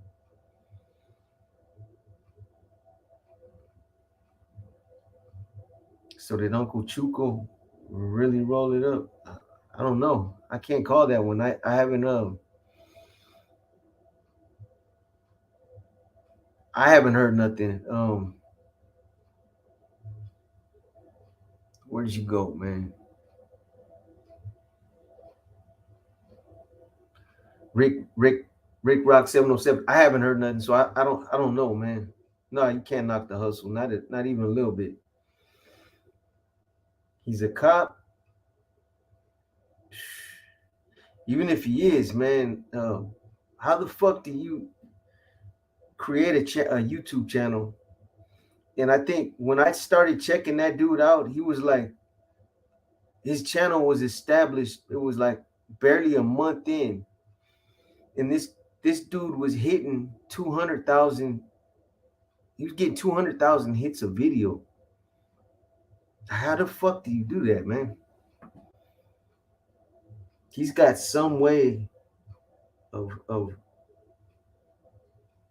So did Uncle Chuco really roll it up? I don't know. I can't call that one. I haven't I haven't heard nothing. Where did you go, man? Rick Rock 707. I haven't heard nothing, so I don't know, man. No, you can't knock the hustle. Not even a little bit. He's a cop. Even if he is, man, how the fuck do you create a YouTube channel? And I think when I started checking that dude out, he was like, his channel was established. It was like barely a month in, and this dude was hitting 200,000. He was getting 200,000 hits a video. How the fuck do you do that, man? He's got some way of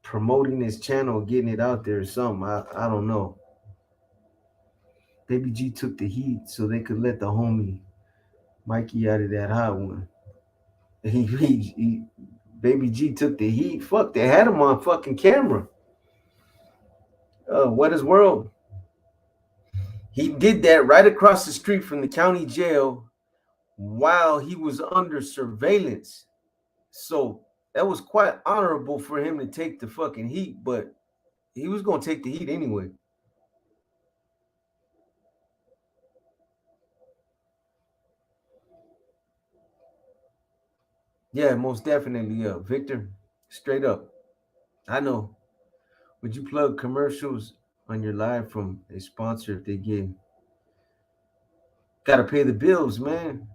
promoting his channel, getting it out there or something. I don't know. Baby G took the heat so they could let the homie Mikey out of that hot one. Baby G took the heat. Fuck, they had him on fucking camera. What is world? He did that right across the street from the county jail while he was under surveillance. So that was quite honorable for him to take the fucking heat, but he was gonna take the heat anyway. Yeah, most definitely. Yeah, Victor, straight up. I know. Would you plug commercials on your live from a sponsor if they give? Gotta pay the bills, man.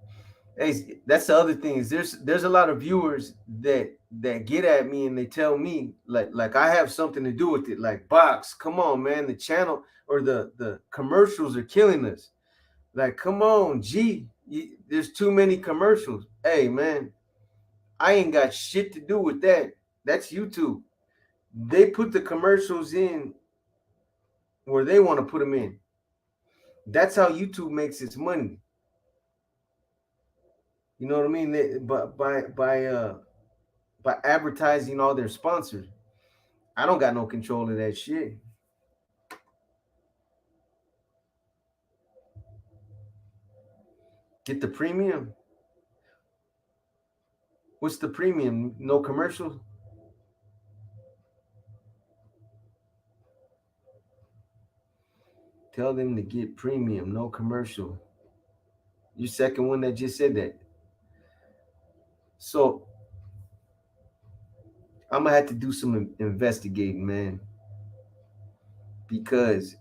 Hey, that's the other thing is there's a lot of viewers that get at me and they tell me like I have something to do with it. Like, Box, come on, man, the channel or the commercials are killing us. Like, come on, there's too many commercials. Hey, man, I ain't got shit to do with that. That's YouTube. They put the commercials in where they want to put them in. That's how YouTube makes its money. You know what I mean? By advertising all their sponsors. I don't got no control of that shit. Get the premium. What's the premium? No commercials? Tell them to get premium, no commercial. You second one that just said that. So I'm gonna have to do some investigating, man, because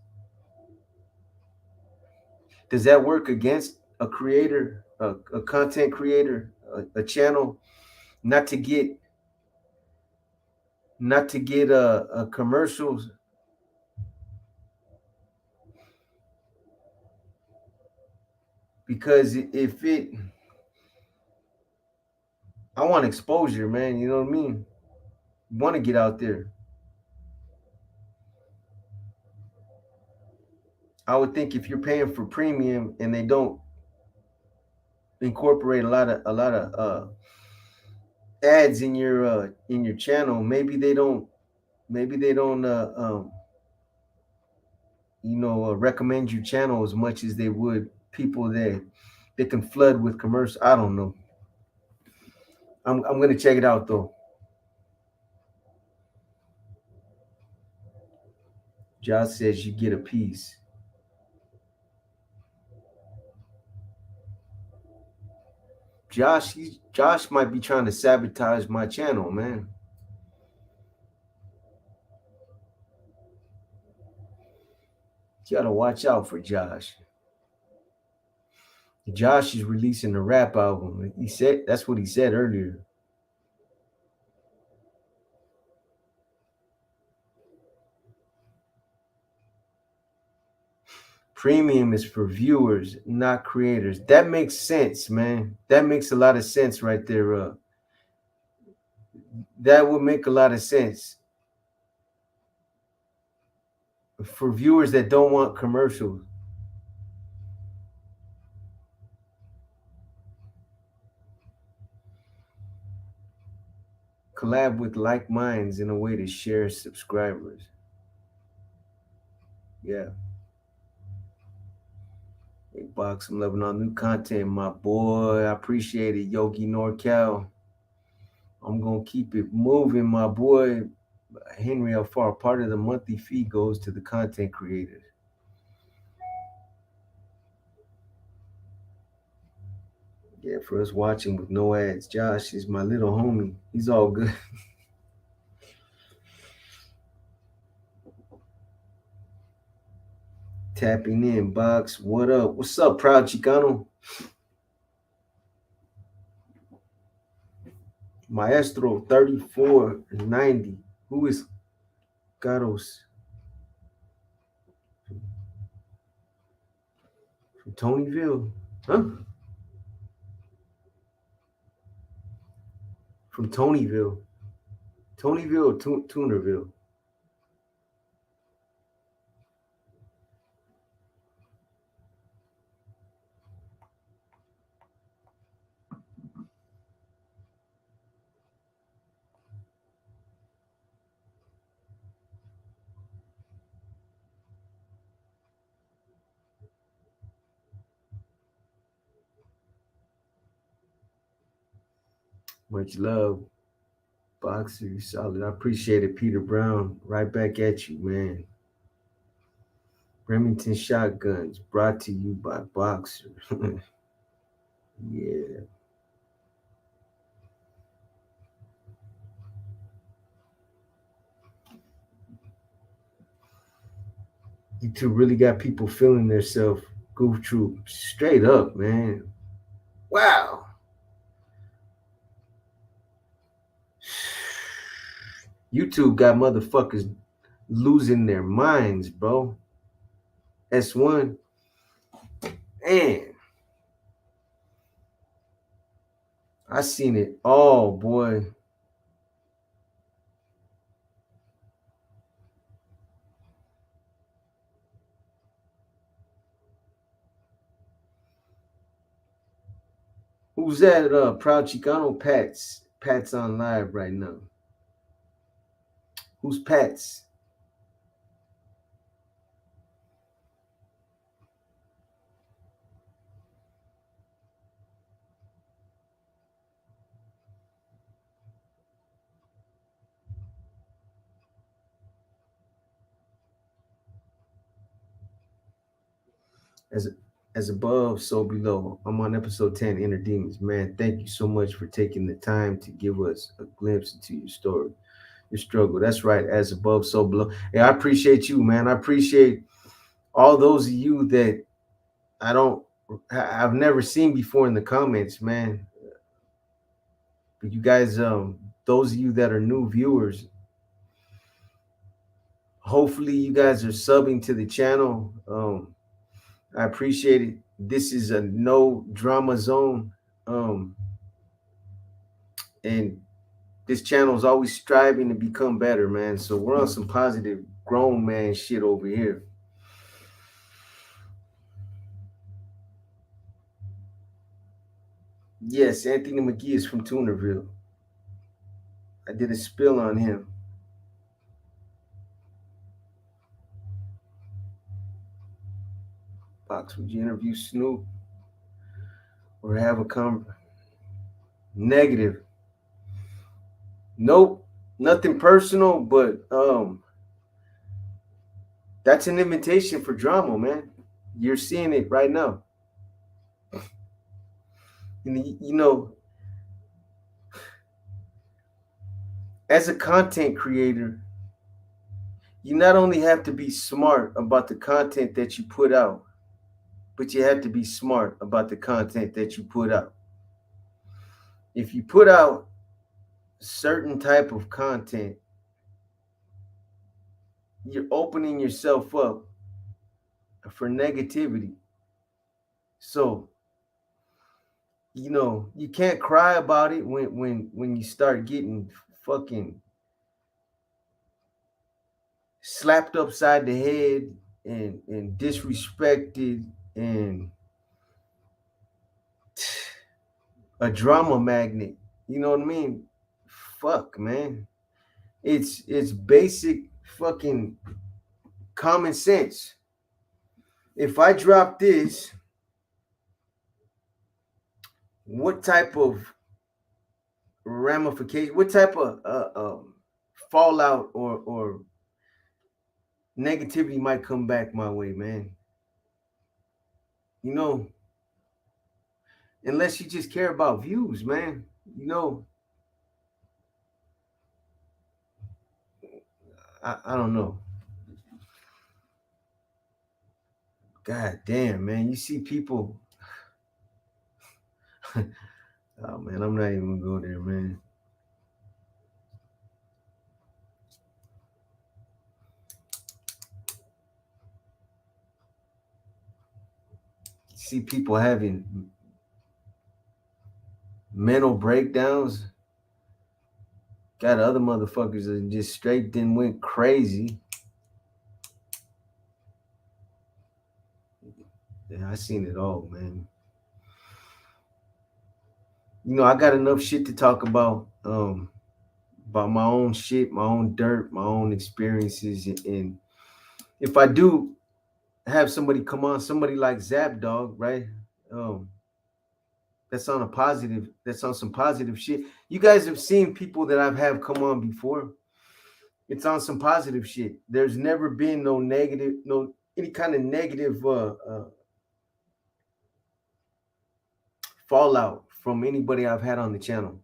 does that work against a creator, a content creator, a channel not to get commercials. Because if it, I want exposure, man. You know what I mean? Want to get out there. I would think if you're paying for premium and they don't incorporate a lot of ads in your channel, maybe they don't recommend your channel as much as they would people that they can flood with commercial. I don't know. I'm gonna check it out though. Josh says you get a piece. Josh might be trying to sabotage my channel, man. You gotta watch out for Josh. Josh is releasing a rap album. He said that's what he said earlier. Premium is for viewers, not creators. That makes sense, man. That makes a lot of sense right there. That would make a lot of sense for viewers that don't want commercials. Collab with like minds in a way to share subscribers. Yeah. Big Box, I'm loving all new content, my boy. I appreciate it, Yogi NorCal. I'm gonna keep it moving, my boy. Henry Alfar, part of the monthly fee goes to the content creators. Yeah, for us watching with no ads. Josh is my little homie. He's all good. Tapping in, Box. What up? What's up, Proud Chicano? Maestro 3490. Who is Carlos? From Tonyville? Huh? From Tonyville. Tonyville or Tunerville? Much love. Boxer, you solid. I appreciate it, Peter Brown. Right back at you, man. Remington Shotguns, brought to you by Boxer. Yeah. You two really got people feeling themselves. Goof Troop. Straight up, man. Wow. YouTube got motherfuckers losing their minds, bro. S1. Man. I seen it all, boy. Who's that? Proud Chicano? Pat's. Pat's on live right now. Who's Pat's? As as above, so below. I'm on episode 10, Inner Demons. Man, thank you so much for taking the time to give us a glimpse into your story, your struggle. That's right. As above, so below. Hey, I appreciate you, man. I appreciate all those of you that I've never seen before in the comments, man. But you guys, those of you that are new viewers, hopefully you guys are subbing to the channel. I appreciate it. This is a no drama zone. And this channel is always striving to become better, man. So we're on some positive grown man shit over here. Yes, Anthony McGee is from Tunerville. I did a spill on him. Box, would you interview Snoop or have a negative? Nope, nothing personal, but that's an invitation for drama, man. You're seeing it right now. You know, as a content creator, you not only have to be smart about the content that you put out, but you have to be smart about the content that you put out. If you put out certain type of content, you're opening yourself up for negativity. So, you know, you can't cry about it when you start getting fucking slapped upside the head and disrespected and a drama magnet. You know what I mean? Fuck, man. It's basic fucking common sense. If I drop this, what type of ramification, what type of fallout or negativity might come back my way, man? You know, unless you just care about views, man. You know, I don't know. God damn, man. You see people. Oh man, I'm not even gonna go there, man. See people having mental breakdowns. Got other motherfuckers that just straight then went crazy. Yeah, I seen it all, man. You know, I got enough shit to talk about my own shit, my own dirt, my own experiences. And if I do have somebody come on, somebody like Zap Dog, right? That's on some positive shit. You guys have seen people that I've had come on before. It's on some positive shit. There's never been no negative, no any kind of negative fallout from anybody I've had on the channel.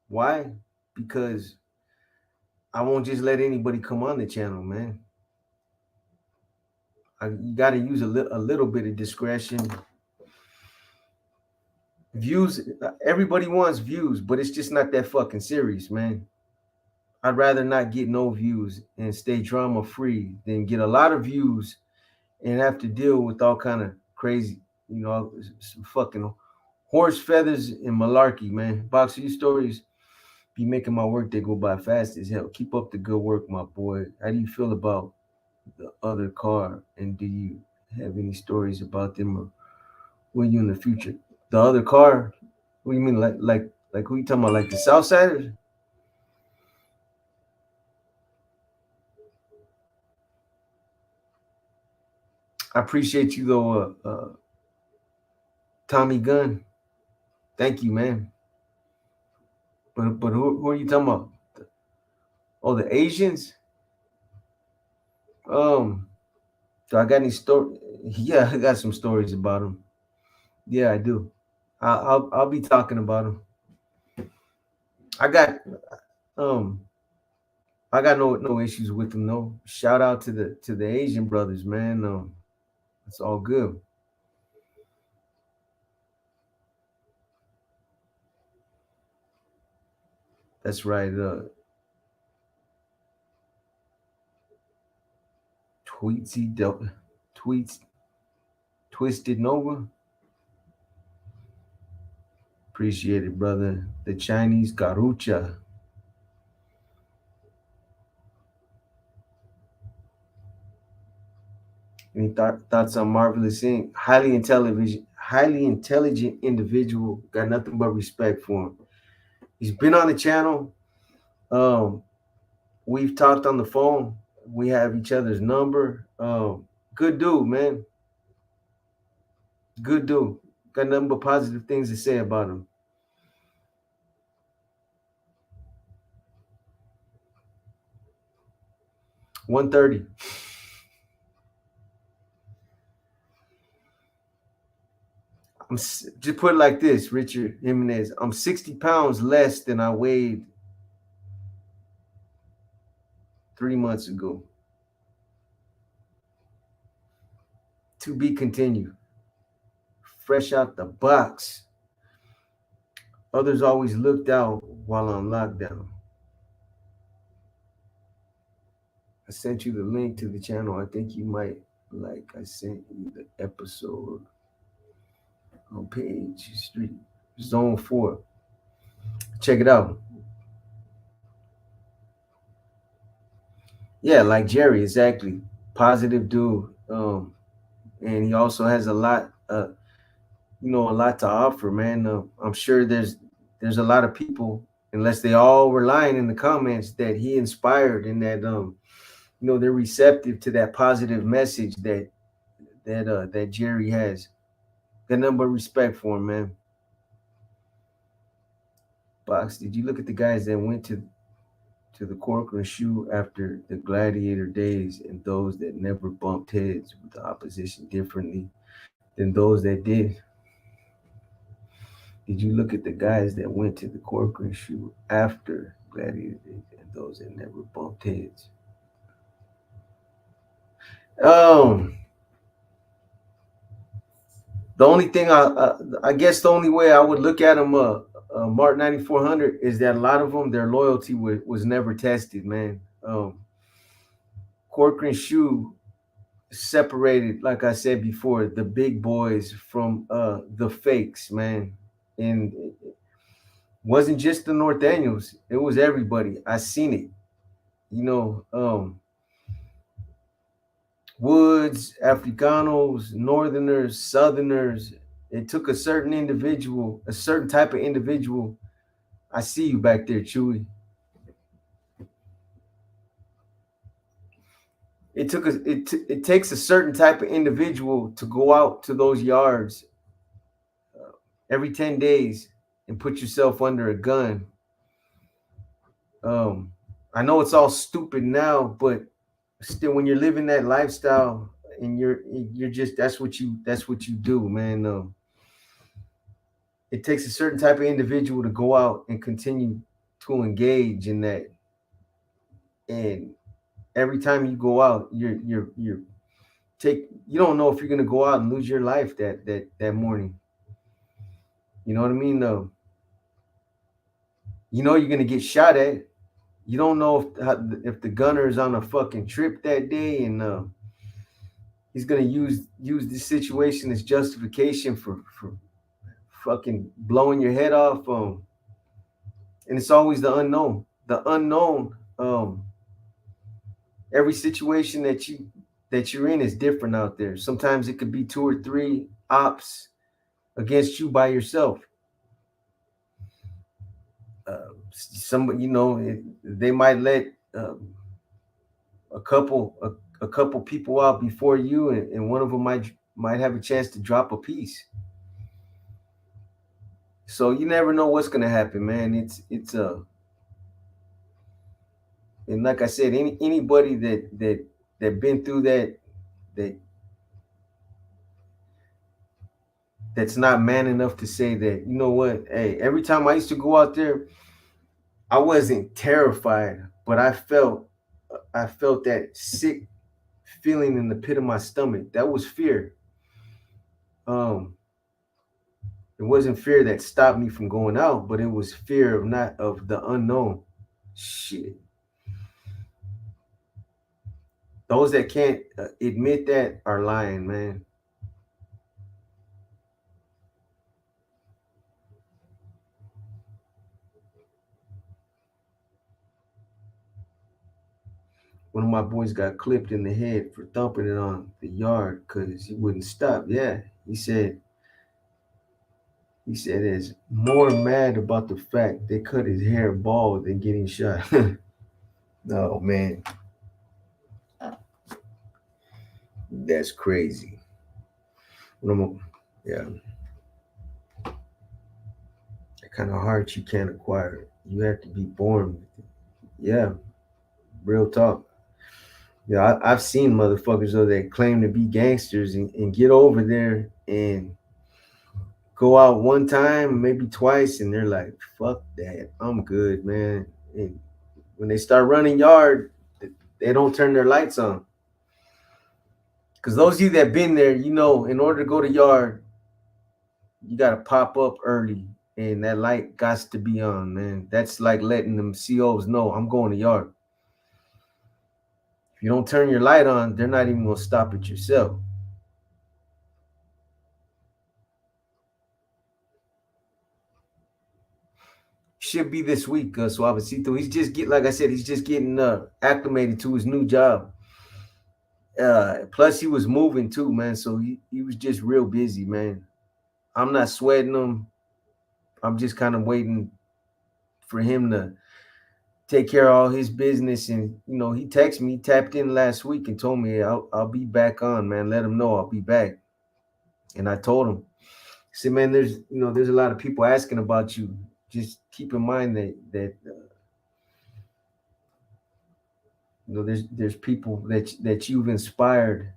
Why? Because I won't just let anybody come on the channel, man. You got to use a little bit of discretion. Views, everybody wants views, but it's just not that fucking serious, man. I'd rather not get no views and stay drama free than get a lot of views and have to deal with all kind of crazy, you know, fucking horse feathers and malarkey, man. Boxer, your stories be making my workday go by fast as hell. Keep up the good work, my boy. How do you feel about the other car, and do you have any stories about them, or will you in the future? The other car? What do you mean, like who you talking about? Like the Southsiders? I appreciate you though, Tommy Gunn. Thank you, man. But who are you talking about? Oh, the Asians. Do I got any story? Yeah, I got some stories about them. Yeah, I do. I'll be talking about them. I got um I got no issues with them. No, shout out to the Asian brothers, man. It's all good. That's right. Tweets Twisted Nova. Appreciate it, brother. The Chinese Garucha. Any thoughts on Marvelous Inc? Highly intelligent individual. Got nothing but respect for him. He's been on the channel. Um, we've talked on the phone. We have each other's number. Good dude, man. Good dude. Got nothing but positive things to say about him. $130. Just put it like this, Richard Jimenez. I'm 60 pounds less than I weighed 3 months ago. To be continued. Fresh out the box. Others always looked out while on lockdown. I sent you the link to the channel. I think you might like. I sent you the episode on page street zone 4. Check it out. Yeah, like Jerry, exactly. Positive dude. And he also has a lot a lot to offer, man. I'm sure there's a lot of people, unless they all were lying in the comments, that he inspired and that they're receptive to that positive message that Jerry has. Got nothing but respect for him, man. Box, did you look at the guys that went to the Corcoran shoe after the gladiator days and those that never bumped heads with the opposition differently than those that did? Did you look at the guys that went to the Corcoran shoe after gladiator days and those that never bumped heads? The only thing I guess the only way I would look at them, Mark 9400, is that a lot of them, their loyalty was never tested, man. Corcoran shoe separated, like I said before, the big boys from the fakes, man. And it wasn't just the North Daniels, it was everybody. I seen it. Woods, Africanos, Northerners, Southerners. It took a certain individual, a certain type of individual. I see you back there, Chewy. It takes a certain type of individual to go out to those yards every 10 days and put yourself under a gun. I know it's all stupid now, but still, when you're living that lifestyle and you're just that's what you do, man. It takes a certain type of individual to go out and continue to engage in that. And every time you go out, you don't know if you're gonna go out and lose your life that morning. You know what I mean? You know you're gonna get shot at. You don't know if the gunner is on a fucking trip that day, and he's gonna use this situation as justification for fucking blowing your head off. And it's always the unknown. The unknown. Every situation that you're in is different out there. Sometimes it could be 2 or 3 ops against you by yourself. They might let a couple people out before you, and one of them might have a chance to drop a piece. So you never know what's gonna happen, man. It's and like I said, anybody that been through that's not man enough to say that, you know what, hey, every time I used to go out there, I wasn't terrified, but I felt that sick feeling in the pit of my stomach. That was fear. It wasn't fear that stopped me from going out, but it was fear of not of the unknown. Shit. Those that can't admit that are lying, man. One of my boys got clipped in the head for thumping it on the yard because he wouldn't stop. Yeah, he said is more mad about the fact they cut his hair bald than getting shot. No man, that's crazy. Yeah, that kind of heart you can't acquire. You have to be born with it. Yeah, real talk. Yeah, I've seen motherfuckers though that claim to be gangsters and get over there and go out one time, maybe twice, and they're like, "Fuck that, I'm good, man." And when they start running yard, they don't turn their lights on. Because those of you that been there, you know, in order to go to yard, you gotta pop up early, and that light got to be on, man. That's like letting them COs know I'm going to yard. If you don't turn your light on, they're not even gonna stop it yourself. Should be this week, Suavecito. He's just get like I said, he's just getting acclimated to his new job. Plus he was moving too, man. So he was just real busy, man. I'm not sweating him. I'm just kind of waiting for him to take care of all his business. And you know, he texted me, tapped in last week, and told me, hey, I'll be back on, man. Let him know I'll be back. And I told him, I said, man, there's a lot of people asking about you. Just keep in mind that there's people that you've inspired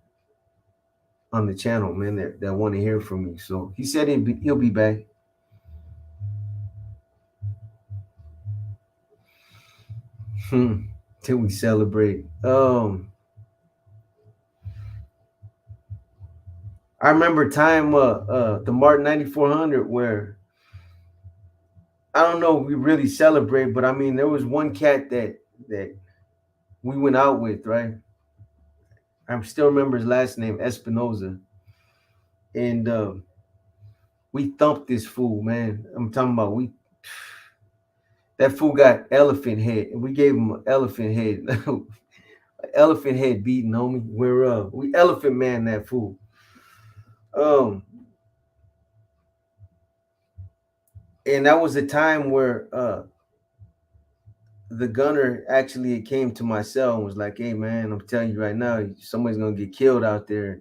on the channel, man, that want to hear from me. So he said he'll be back. Till we celebrate. I remember time the Martin 9400 where I don't know if we really celebrate, but I mean there was one cat that we went out with, right? I still remember his last name, Espinoza, and we thumped this fool, man. I'm talking about we. That fool got elephant head, and we gave him an elephant head, elephant head beating, homie. We elephant man that fool. Um, and that was a time where the gunner actually came to my cell and was like, "Hey man, I'm telling you right now, somebody's gonna get killed out there."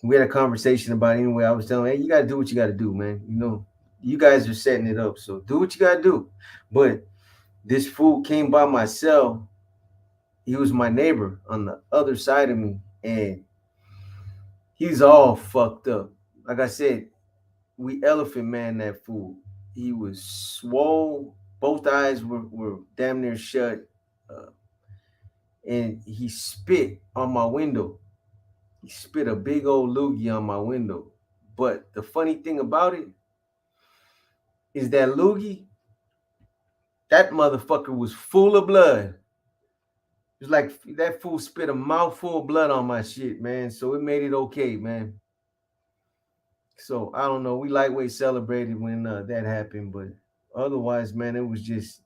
We had a conversation about it anyway. I was telling him, "Hey, you gotta do what you gotta do, man. You know, you guys are setting it up, so do what you gotta do." But this fool came by my cell. He was my neighbor on the other side of me, and he's all fucked up. Like I said, we elephant man that fool. He was swole. Both eyes were damn near shut. Uh, and he spit on my window. He spit a big old loogie on my window. But the funny thing about it is that loogie, that motherfucker was full of blood. It was like that fool spit a mouthful of blood on my shit, man. So it made it okay, man. So I don't know. We lightweight celebrated when that happened, but otherwise, man, it was just.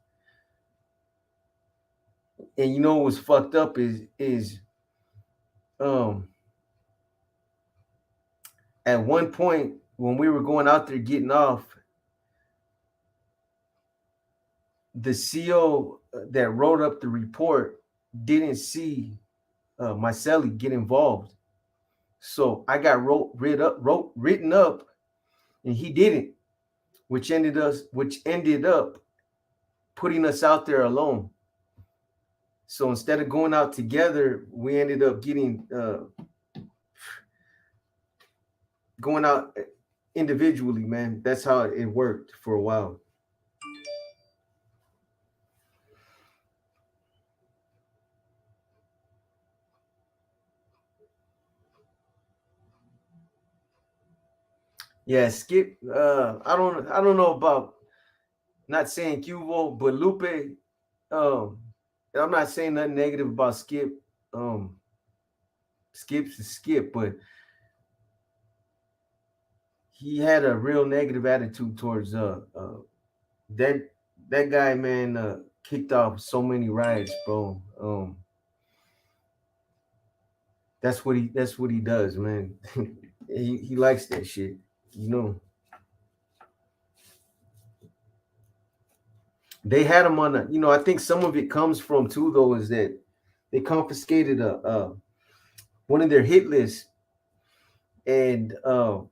And you know what's fucked up is um at one point when we were going out there getting off, the CO that wrote up the report didn't see my cellie get involved. So I got written up, and he didn't, which ended up putting us out there alone. So instead of going out together, we ended up going out individually, man. That's how it worked for a while. Yeah, Skip. I don't know about, not saying Cuvo, but Lupe. Um, and I'm not saying nothing negative about Skip. Um, Skip's a Skip, but he had a real negative attitude towards that that guy, man. Kicked off so many riots, bro. That's what he does, man. He likes that shit, you know. They had him on a, I think some of it comes from too, though, is that they confiscated a one of their hit lists, and an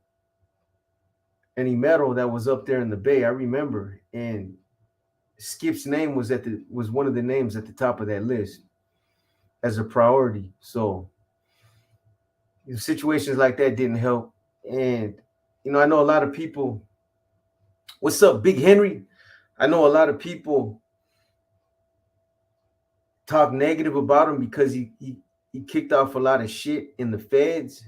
email that was up there in the Bay. I remember, and Skip's name was one of the names at the top of that list as a priority. So situations like that didn't help. And I know a lot of people. What's up, Big Henry? I know a lot of people talk negative about him because he kicked off a lot of shit in the feds.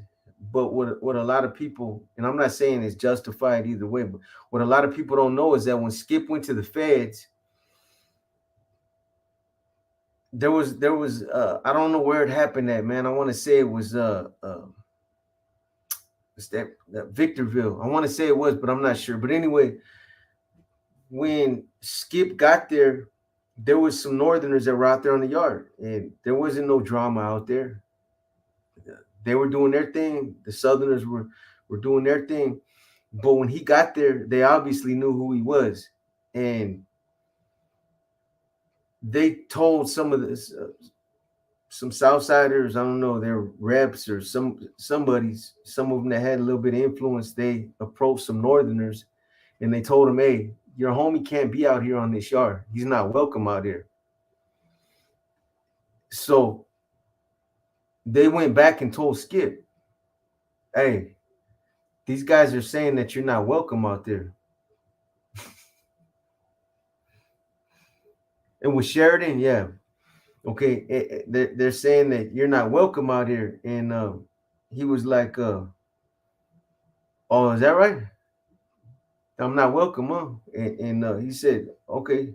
But what a lot of people, and I'm not saying it's justified either way, but what a lot of people don't know is that when Skip went to the feds, there was I don't know where it happened at, man. I want to say it was it's that Victorville. I want to say it was, but I'm not sure. But anyway, when Skip got there was some Northerners that were out there on the yard, and there wasn't no drama out there. They were doing their thing. The Southerners were doing their thing. But when he got there, they obviously knew who he was, and they told some of this some Southsiders, I don't know, their reps or somebody's, some of them that had a little bit of influence. They approached some Northerners, and they told him, "Hey, your homie can't be out here on this yard. He's not welcome out here." So they went back and told Skip, "Hey, these guys are saying that you're not welcome out there." And with Sheridan, yeah, okay, they're saying that you're not welcome out here. And he was like, "Oh, is that right? I'm not welcome, huh?" And he said, "Okay."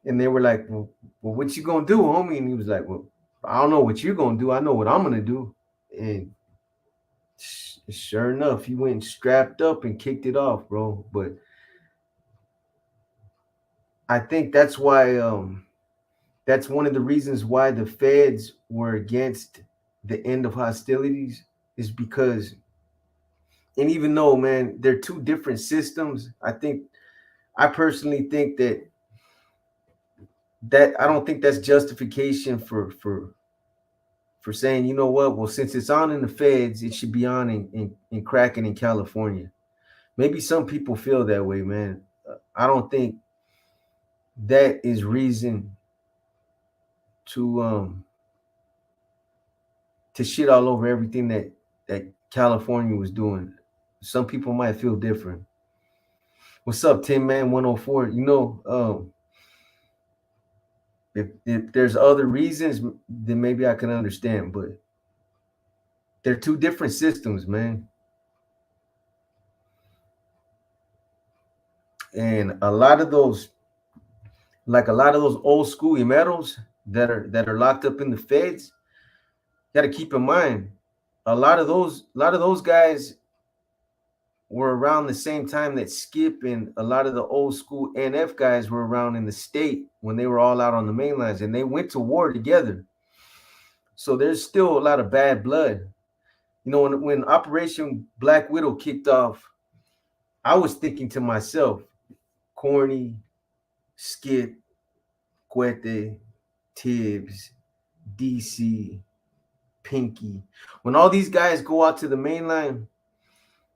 And they were like, "Well, what you gonna do, homie?" And he was like, "Well, I don't know what you're gonna do. I know what I'm gonna do." And sure enough, he went and strapped up and kicked it off, bro. But I think that's one of the reasons why the feds were against the end of hostilities, is because, and even though, man, they're two different systems, I personally think that I don't think that's justification for saying, you know what, well, since it's on in the feds, it should be on in cracking in California. Maybe some people feel that way, man. I don't think that is reason to shit all over everything that California was doing. Some people might feel different. What's up, Tim Man 104? If there's other reasons, then maybe I can understand, but they're two different systems, man. And a lot of those old school Imeros that are locked up in the feds, got to keep in mind, a lot of those guys were around the same time that Skip and a lot of the old school NF guys were around in the state when they were all out on the main lines, and they went to war together. So there's still a lot of bad blood. When Operation Black Widow kicked off, I was thinking to myself, Corny, Skip, Cuete, Tibbs, DC, Pinky. When all these guys go out to the main line,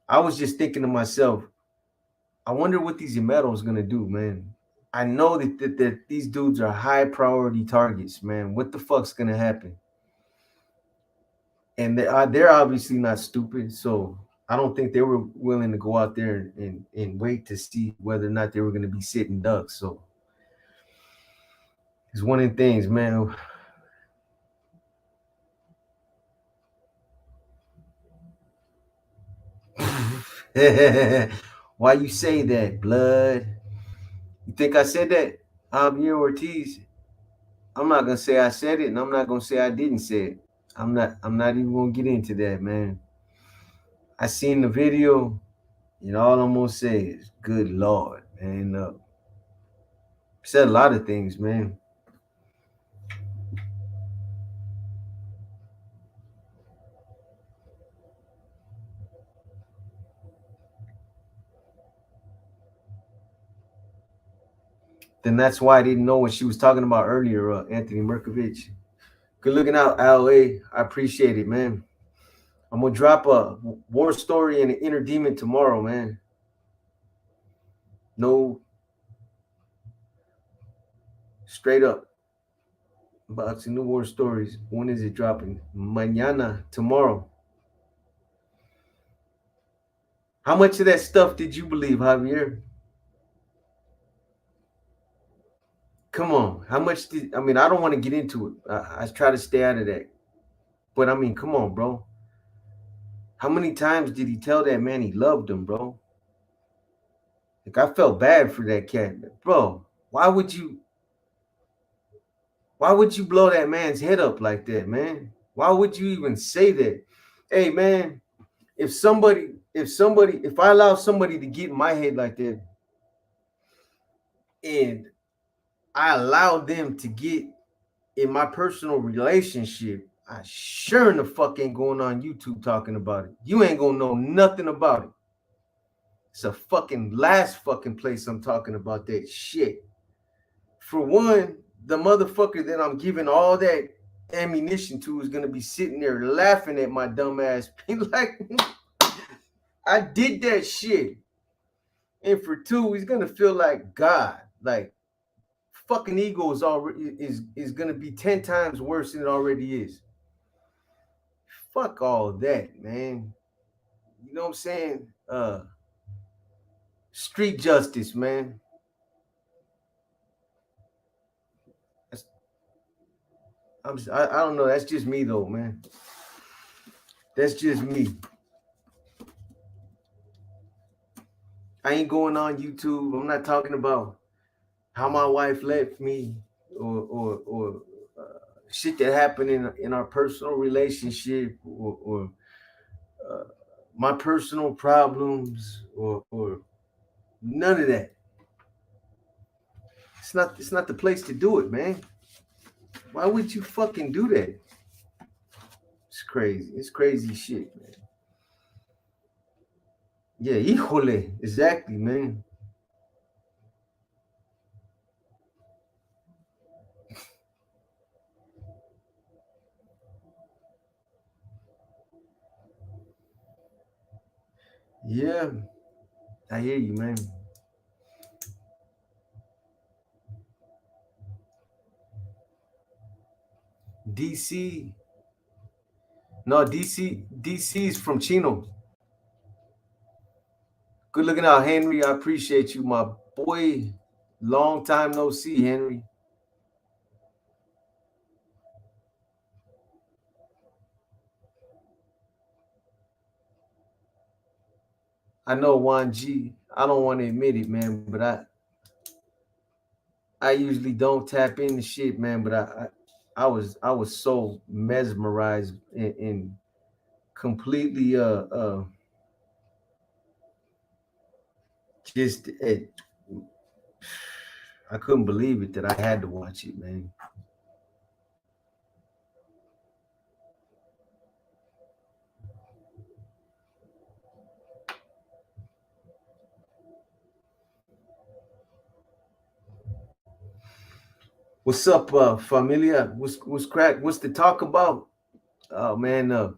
I was just thinking to myself, I wonder what these Emeros gonna do, man. I know that these dudes are high priority targets, man. What the fuck's gonna happen? And they're obviously not stupid, so I don't think they were willing to go out there and wait to see whether or not they were gonna be sitting ducks. So it's one of the things, man. Why you say that, blood? You think I said that? Javier Ortiz. I'm not gonna say I said it, and I'm not gonna say I didn't say it. I'm not even gonna get into that, man. I seen the video, and all I'm gonna say is, good lord, man. Said a lot of things, man. Then that's why I didn't know what she was talking about earlier, Anthony Merkovich. Good looking out, LA. I appreciate it, man. I'm gonna drop a war story and an inner demon tomorrow, man. No, straight up about the new war stories. When is it dropping? Mañana, tomorrow. How much of that stuff did you believe, Javier? Come on. How much did I mean? I don't want to get into it. I try to stay out of that. But I mean, come on, bro. How many times did he tell that man he loved him, bro? Like I felt bad for that cat, bro. Why would you blow that man's head up like that, man? Why would you even say that? Hey, man, if I allow somebody to get in my head like that, and I allow them to get in my personal relationship, I sure in the fuck ain't going on YouTube talking about it. You ain't gonna know nothing about it. It's a fucking last fucking place I'm talking about that shit. For one, the motherfucker that I'm giving all that ammunition to is gonna be sitting there laughing at my dumb ass, being like, I did that shit. And for two, he's gonna feel like God. Like fucking ego is gonna be 10 times worse than it already is. Fuck all that, man. You know what I'm saying? Street justice, man. That's, I don't know. That's just me though, man. That's just me. I ain't going on YouTube. I'm not talking about how my wife left me or shit that happened in our personal relationship or uh, my personal problems or none of that. It's not the place to do it, man. Why would you fucking do that? It's crazy. It's crazy shit, man. Yeah, híjole. Exactly, man. Yeah, I hear you, man. DC. No, DC is from Chino. Good looking out, Henry. I appreciate you, my boy. Long time no see, Henry. I know Juan G. I don't want to admit it, man, but I usually don't tap into shit, man. But I was so mesmerized and completely just I couldn't believe it that I had to watch it, man. What's up, familia? What's crack? What's the talk about? Oh man, a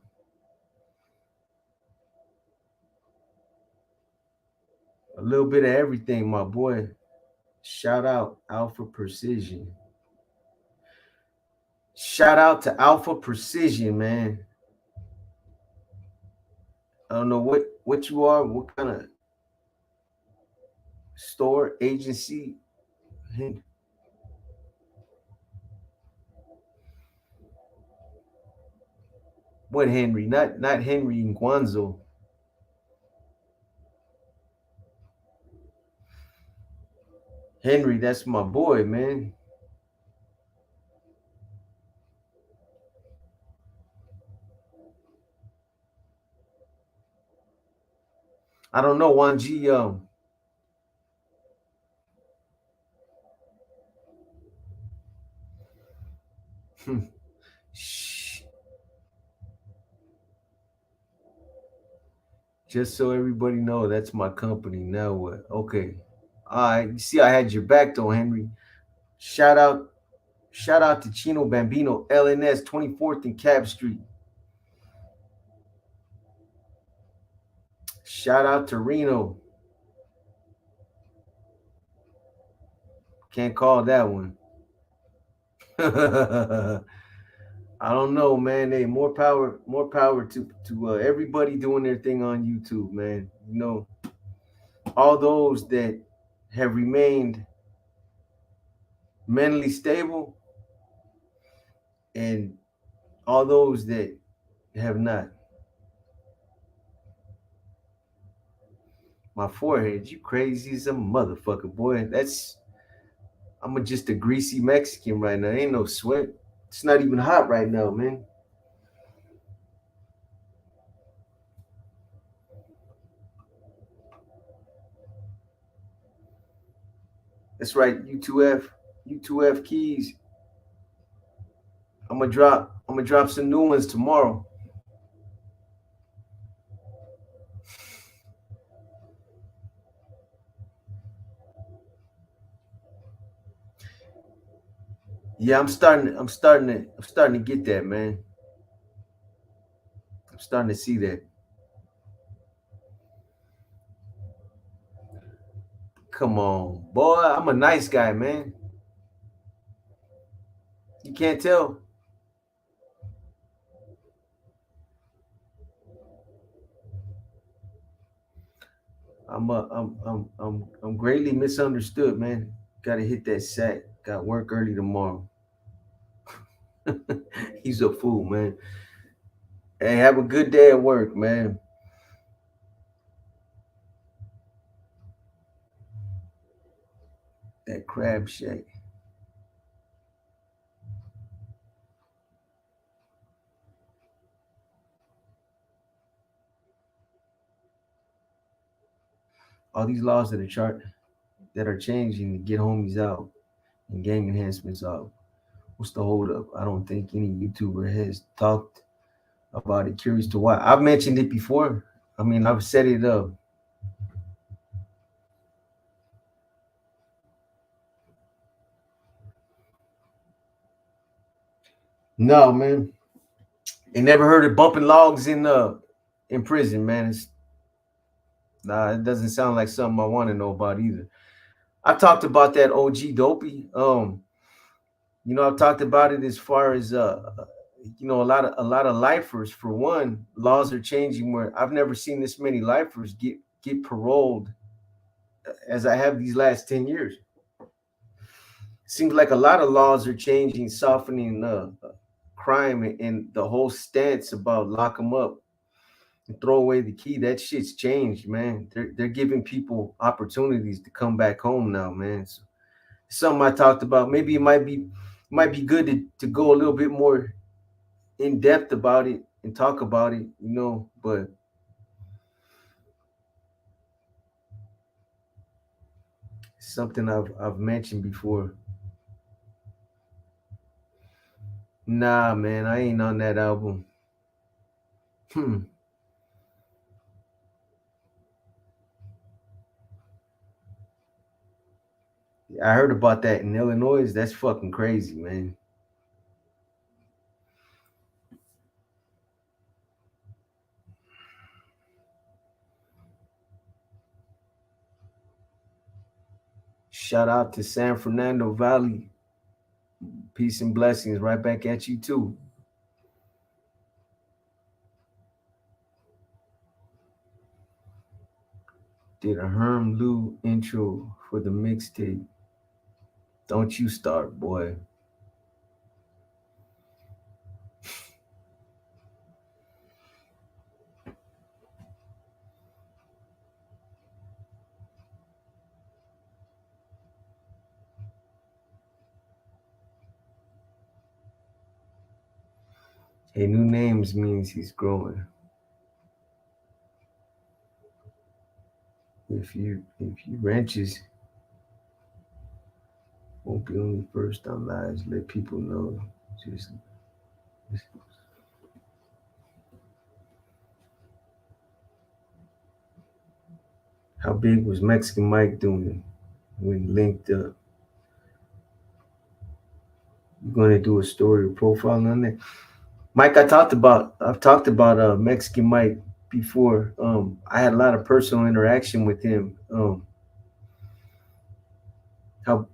little bit of everything, my boy. Shout out Alpha Precision. Shout out to Alpha Precision, man. I don't know what you are, what kind of store agency. What Henry? Not Henry Guanzo. Henry, that's my boy, man. I don't know, Wanji. Shh. Just so everybody know, that's my company. Now what? Okay. All right. You see, I had your back though, Henry. Shout out, shout out to Chino Bambino, LNS, 24th and Cap Street. Shout out to Reno. Can't call that one. I don't know, man. Hey, more power to everybody doing their thing on YouTube, man. You know, all those that have remained mentally stable, and all those that have not. My forehead, you crazy as a motherfucker, boy. That's just a greasy Mexican right now. Ain't no sweat. It's not even hot right now, man. That's right, U2F keys. I'm gonna drop some new ones tomorrow. Yeah, I'm starting to get that, man. I'm starting to see that. Come on, boy. I'm a nice guy, man. You can't tell. I'm greatly misunderstood, man. Gotta hit that sack. Got work early tomorrow. He's a fool, man. Hey, have a good day at work, man. That crab shack. All these laws that are changing to get homies out and gang enhancements out. What's the holdup? I don't think any YouTuber has talked about it. Curious to why. I've mentioned it before. I mean, I've set it up. No, man. They never heard of bumping logs in prison, man. Nah, it doesn't sound like something I want to know about either. I talked about that OG Dopey. I've talked about it as far as a lot of lifers. For one, laws are changing where I've never seen this many lifers get paroled as I have these last 10 years. Seems like a lot of laws are changing, softening crime, and the whole stance about lock them up and throw away the key. That shit's changed, man. They're giving people opportunities to come back home now, man. So, something I talked about. Maybe it might be good to go a little bit more in depth about it and talk about it, but something I've mentioned before. Nah, man, I ain't on that album. Hmm. I heard about that in Illinois. That's fucking crazy, man. Shout out to San Fernando Valley. Peace and blessings right back at you too. Did a Herm Lou intro for the mixtape. Don't you start, boy. Hey, new names means he's growing. If you wrenches, won't be only first on lives. Let people know. Just how big was Mexican Mike doing when linked up? You're going to do a story or profile on that, Mike? I've talked about Mexican Mike before. I had a lot of personal interaction with him. How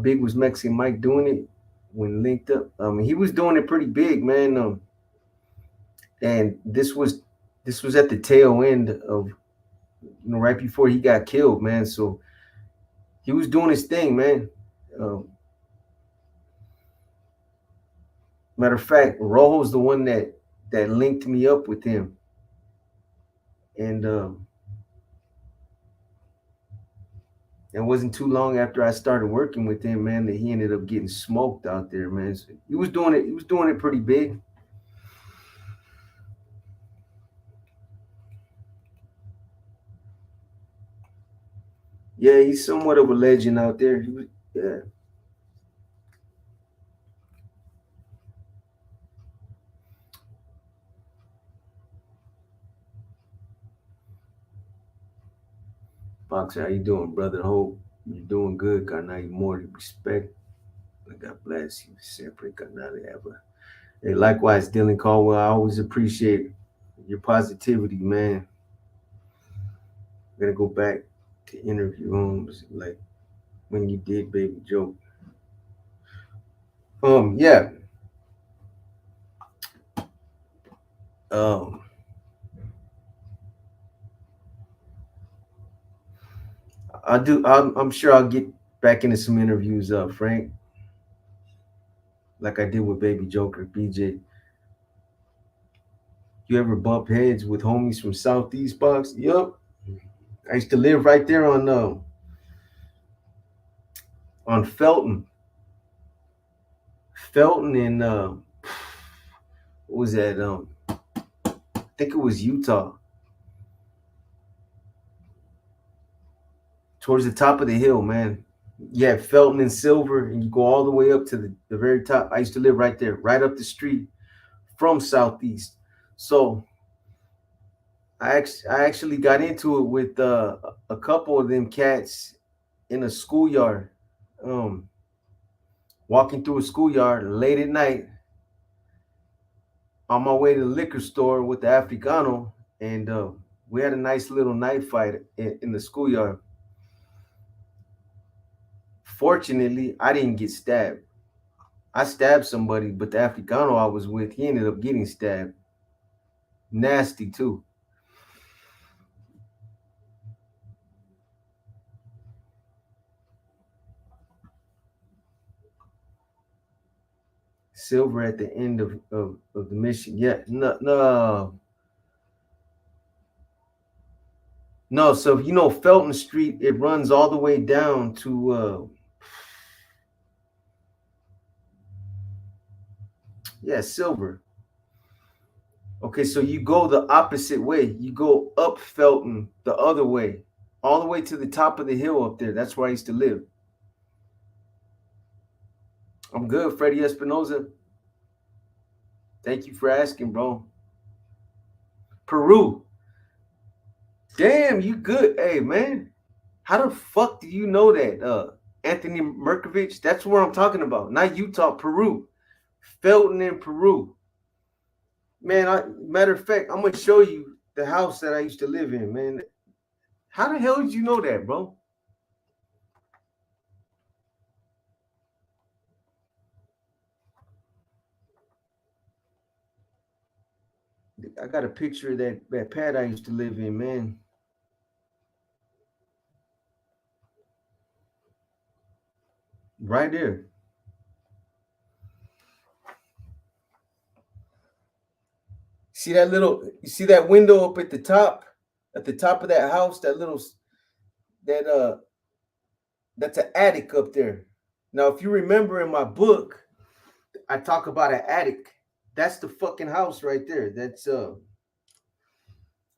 big was Mexican Mike doing it when linked up? He was doing it pretty big, man. And this was at the tail end of, right before he got killed, man. So he was doing his thing, man. Um, Matter of fact, Rojo's the one that linked me up with him, and it wasn't too long after I started working with him, man, that he ended up getting smoked out there, man. So he was doing it. He was doing it pretty big. Yeah, he's somewhat of a legend out there. He was, yeah. Boxer, how you doing, brother? Hope you're doing good. Carnal, you more respect. God bless you. Siempre, carnal. Hey, likewise, Dylan Caldwell. I always appreciate your positivity, man. I'm gonna go back to interview rooms like when you did Baby Joke. Yeah. Um, I do. I'm sure I'll get back into some interviews, Frank, like I did with Baby Joker, BJ. You ever bump heads with homies from Southeast Box? Yup. I used to live right there on Felton, and what was that? I think it was Utah, towards the top of the hill, man. You had Felton and Silver, and you go all the way up to the very top. I used to live right there, right up the street from Southeast. So I actually got into it with a couple of them cats in a schoolyard, um, walking through a schoolyard late at night on my way to the liquor store with the Africano, and we had a nice little knife fight in the schoolyard. Fortunately, I didn't get stabbed. I stabbed somebody, but the Africano I was with, he ended up getting stabbed. Nasty too. Silver at the end of the mission. Yeah, no. So if you know Felton Street, it runs all the way down to yeah, Silver. Okay, so you go the opposite way. You go up Felton the other way, all the way to the top of the hill up there. That's where I used to live. I'm good, Freddie Espinoza. Thank you for asking, bro. Peru. Damn, you good. Hey, man. How the fuck do you know that? Anthony Merkovich? That's where I'm talking about. Not Utah, Peru. Felton in Peru. Man, matter of fact, I'm gonna show you the house that I used to live in, man. How the hell did you know that, bro? I got a picture of that pad I used to live in, man. Right there. See that little? You see that window up at the top of that house? That little that that's an attic up there. Now, if you remember in my book, I talk about an attic. That's the fucking house right there. That's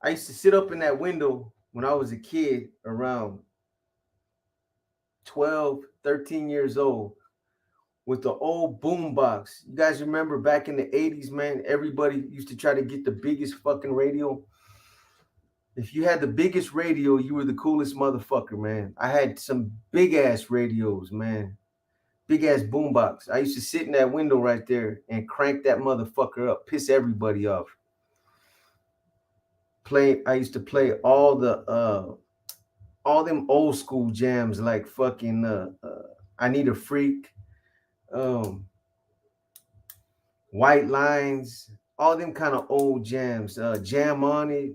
I used to sit up in that window when I was a kid around 12, 13 years old with the old boom box. You guys remember back in the 80s, man, everybody used to try to get the biggest fucking radio. If you had the biggest radio, you were the coolest motherfucker, man. I had some big ass radios, man. Big ass boombox. I used to sit in that window right there and crank that motherfucker up, piss everybody off. I used to play all them old school jams like fucking I Need a Freak, um, White Lines, all them kind of old jams. Jam on It,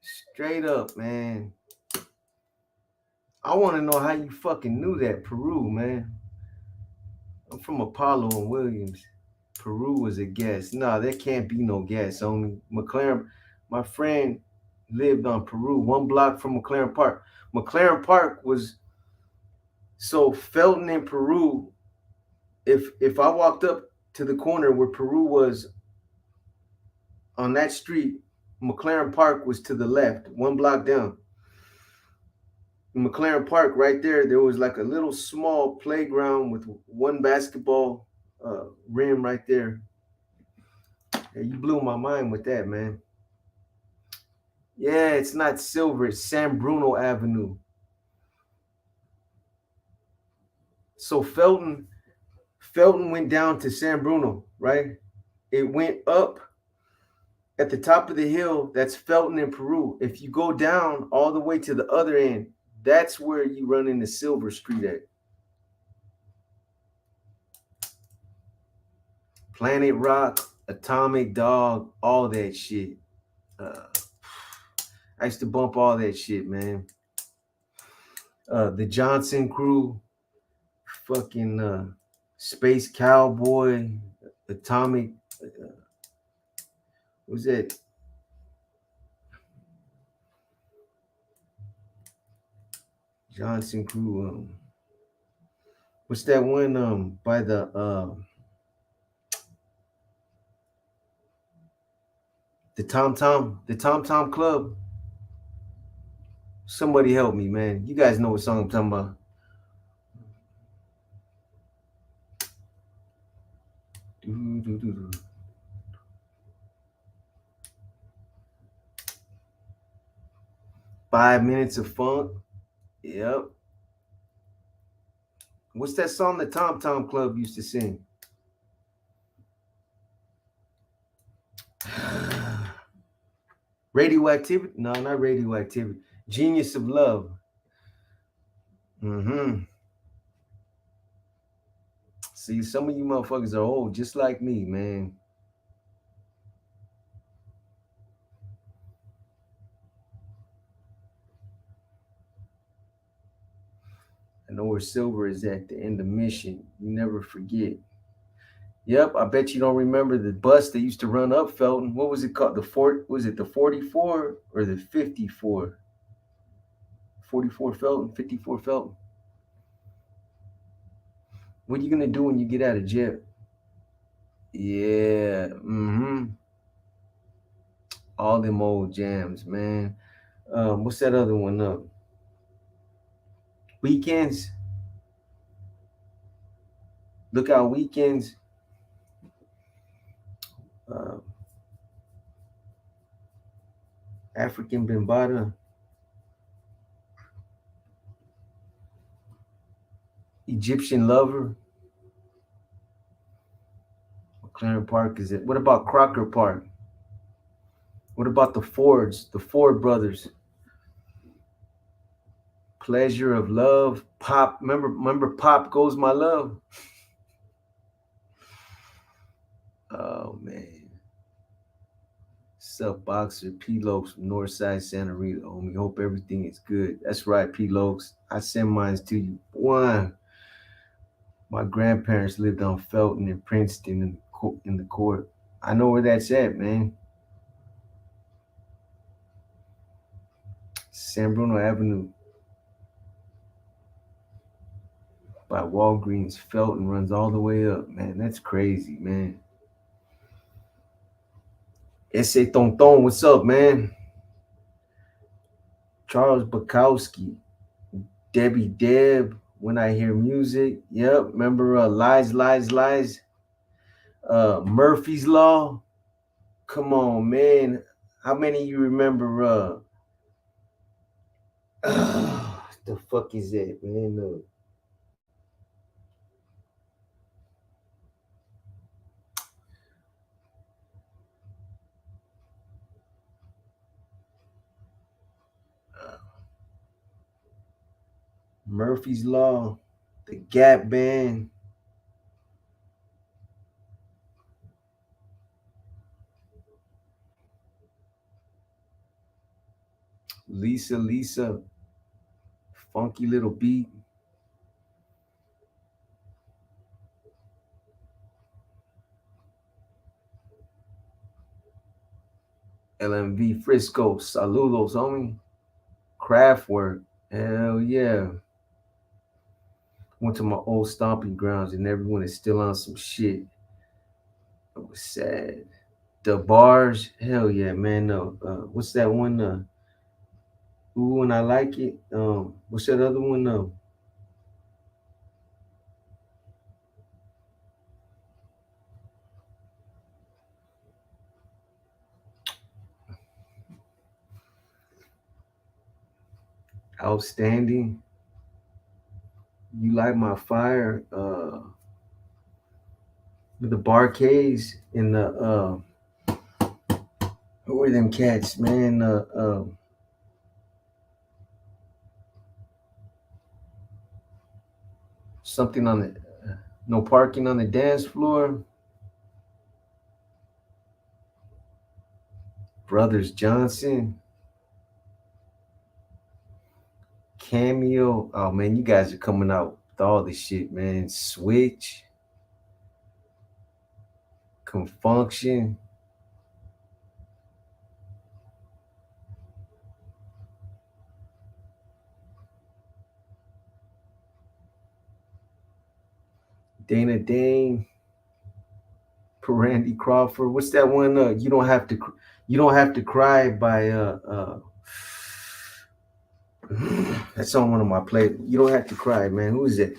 straight up, man. I want to know how you fucking knew that, Peru, man. I'm from Apollo and Williams. Peru was a guest. Nah, there can't be no guest. Only McLaren. My friend lived on Peru, 1 block from McLaren Park. McLaren Park was so Felton in Peru. If I walked up to the corner where Peru was on that street, McLaren Park was to the left, 1 block down. In McLaren Park, right there was like a little small playground with one basketball rim right there. Yeah, you blew my mind with that, man. Yeah, it's not Silver, it's San Bruno Avenue. So Felton went down to San Bruno, right? It went up at the top of the hill. That's Felton in Peru. If you go down all the way to the other end, that's where you run into Silver Street at. Planet Rock, Atomic Dog, all that shit. I used to bump all that shit, man. The Johnson Crew, fucking Space Cowboy, Atomic. What was that? Johnson Crew. What's that one? By the Tom Tom Club. Somebody help me, man. You guys know what song I'm talking about. Do. 5 minutes of funk. Yep. What's that song the Tom Tom Club used to sing? Radioactivity? No, not Radioactivity. Genius of Love. See, some of you motherfuckers are old, just like me, man. I know where Silver is at the end of Mission. You never forget. Yep, I bet you don't remember the bus that used to run up Felton. What was it called? Was it the 44 or the 54? 44 Felton, 54 Felton. What are you gonna do when you get out of jail? Yeah, all them old jams, man. What's that other one up? Weekends. Look out, Weekends. African Bimbada. Egyptian Lover. McLaren Park is it? What about Crocker Park? What about the Fords, the Ford brothers? Pleasure of Love. Pop. Remember Pop Goes My Love? Oh man. Sup, Boxer? P. Lokes from Northside Santa Rita. Homie, hope everything is good. That's right, P. Lokes. I send mines to you. One. My grandparents lived on Felton and Princeton in the court. I know where that's at, man. San Bruno Avenue by Walgreens. Felton runs all the way up, man. That's crazy, man. Ese Tonton, what's up, man? Charles Bukowski, Debbie Deb, When I Hear Music. Yep, remember Lies, Lies, Lies? Murphy's Law. Come on, man. How many of you remember the fuck is that, man? Murphy's Law, the Gap Band. Lisa, Lisa, funky little beat. LMV Frisco, saludos, homie. Craftwork, hell yeah. Went to my old stomping grounds and everyone is still on some shit. It was sad. The bars, hell yeah, man. No, what's that one? Ooh, and I like it. What's that other one? Outstanding. You Light My Fire. With the Barcades and the who are them cats, man? Something on the no parking on the dance floor. Brothers Johnson, Cameo. Oh man, you guys are coming out with all this shit, man. Switch, Confunction. Dana Dane, Randy Crawford. What's that one? You don't have to cry by that's on one of my play. You don't have to cry, man. Who is it?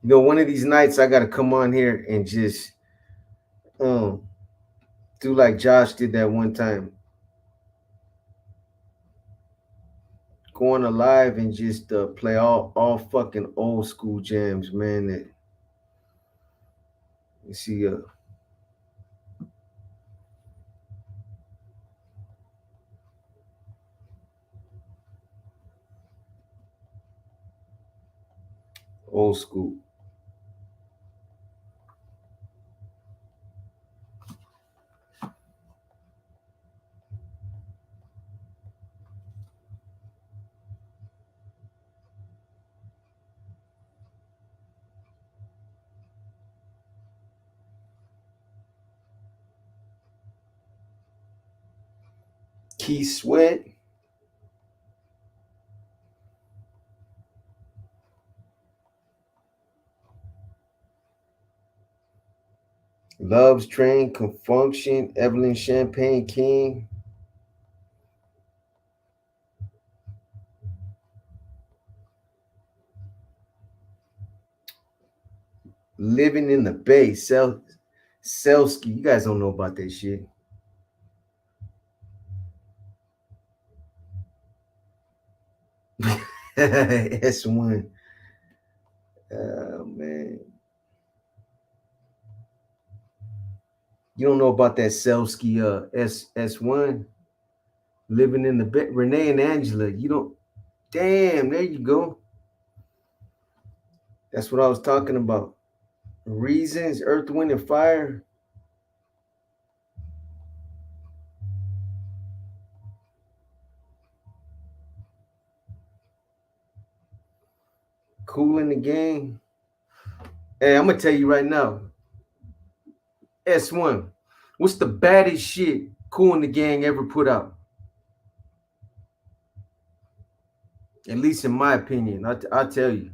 You know, one of these nights I gotta come on here and just um do like Josh did that one time. Go on a live and just play all fucking old school jams, man. That you see old school. Key Sweat, Love's Train, Confunction, Evelyn Champagne King, Living in the Bay, Selsky. You guys don't know about that shit. S1. Man. You don't know about that Selsky S1? Living in the Bay. Renee and Angela. You don't. Damn, there you go. That's what I was talking about. Reasons, Earth, Wind, and Fire. Cool in the Game. Hey, I'm gonna tell you right now. S1. What's the baddest shit Cool in the Gang ever put out? At least in my opinion. I'll tell you.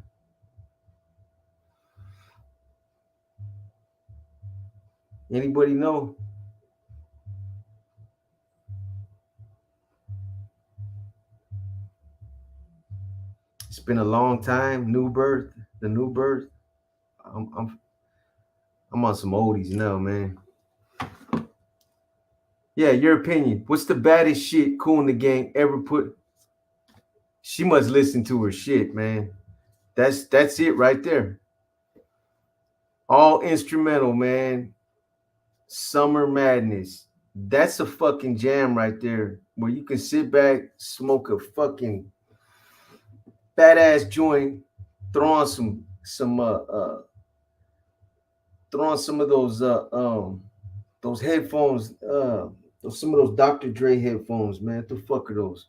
Anybody know? It's been a long time. New birth, the new birth. I'm I'm I'm on some oldies now, man. Yeah, your opinion. What's the baddest shit Cool in the Gang ever put? She must listen to her shit, man. That's it right there. All instrumental, man. Summer Madness. That's a fucking jam right there. Where you can sit back, smoke a fucking badass joint, throw on throw on some of those headphones, some of those Dr. Dre headphones, man. What the fuck are those?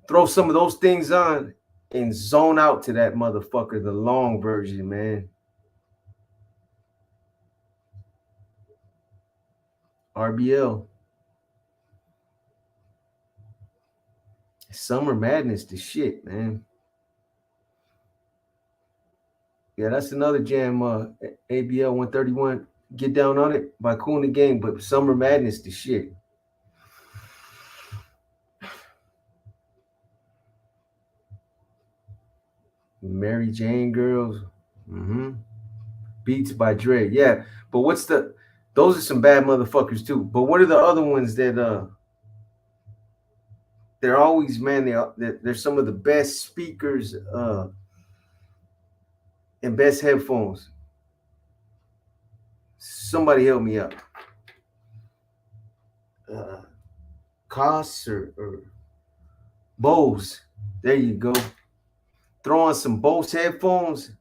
Throw some of those things on and zone out to that motherfucker, the long version, man. RBL. Summer Madness, the shit, man. Yeah, that's another jam. ABL 131. Get down on it by Cool in the Game, but Summer Madness, the shit. Mary Jane Girls. Mm-hmm. Beats by Dre. Yeah, but what's the? Those are some bad motherfuckers too. But what are the other ones that they're always, man? They're some of the best speakers and best headphones. Somebody help me out. Uh, Costs or Bose. There you go. Throw on some Bose headphones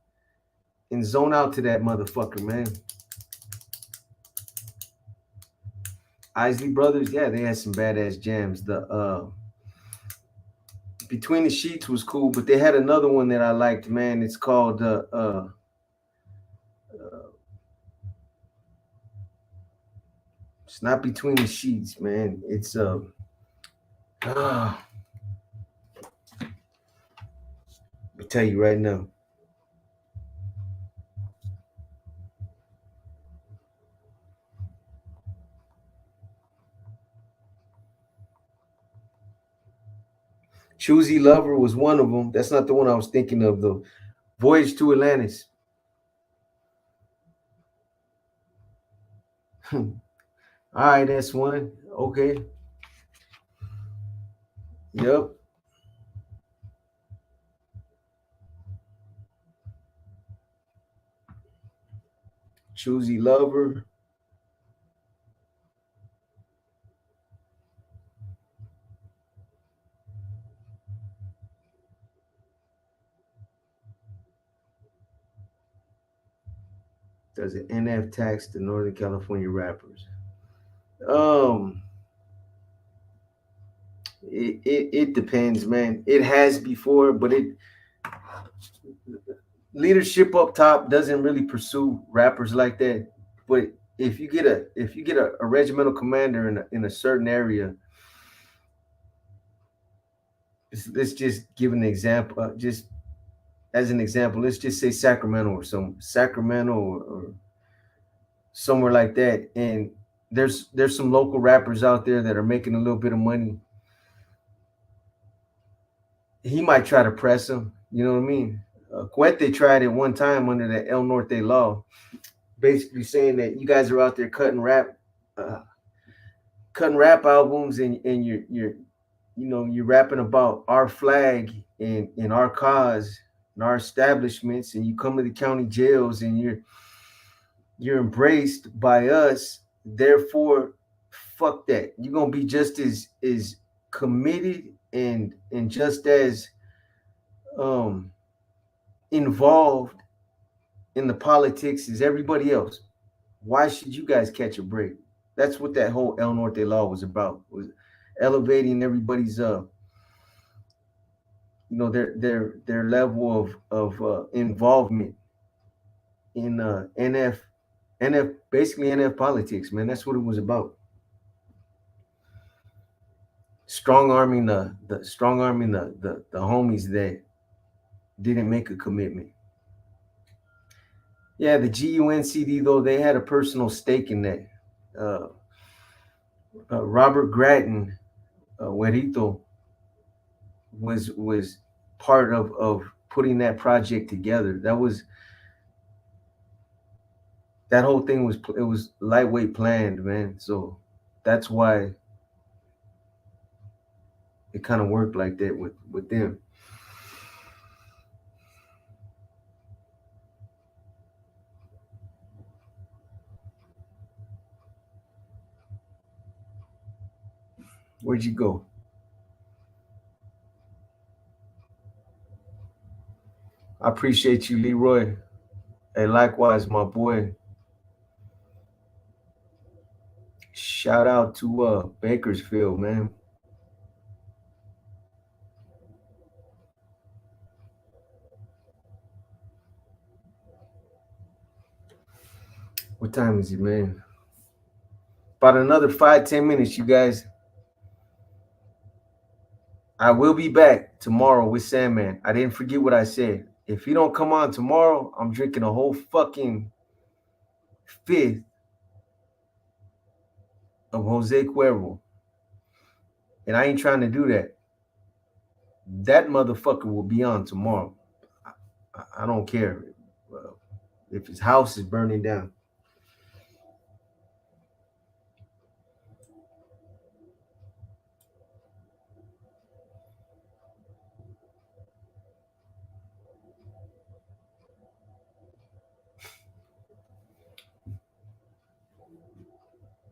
and zone out to that motherfucker, man. Isley Brothers, yeah, they had some badass jams. The Between the Sheets was cool, but they had another one that I liked, man. It's called it's not Between the Sheets, man. It's let me tell you right now. Choosy Lover was one of them. That's not the one I was thinking of though. Voyage to Atlantis. All right, that's one. Okay. Yep. Choosy Lover. Does an NF tax to Northern California rappers? Um, it depends, man. It has before, but it leadership up top doesn't really pursue rappers like that. But if you get a regimental commander in a certain area, let's just give an example. Just as an example, let's just say Sacramento or or somewhere like that, and there's some local rappers out there that are making a little bit of money. He might try to press him. You know what I mean? Cuete tried it one time under the El Norte law, basically saying that you guys are out there uh, cutting rap albums, and you're you know you're rapping about our flag and our cause and our establishments, and you come to the county jails and you're embraced by us. Therefore, fuck that. You're gonna be just as committed and just as um involved in the politics as everybody else. Why should you guys catch a break? That's what that whole El Norte law was about. Was elevating everybody's their level of involvement in NF basically NF politics, man. That's what it was about. Strong arming the homies that didn't make a commitment. Yeah, the GUNCD though, they had a personal stake in that. Uh, Robert Grattan, Huerito, was part of putting that project together. That whole thing was lightweight planned, man. So that's why it kind of worked like that with them. Where'd you go? I appreciate you, Leroy. And likewise, my boy. Shout out to Bakersfield, man. What time is it, man? About another 5-10 minutes, you guys. I will be back tomorrow with Sandman. I didn't forget what I said. If he don't come on tomorrow, I'm drinking a whole fucking fifth of Jose Cuervo. And I ain't trying to do that. That motherfucker will be on tomorrow. I don't care if his house is burning down.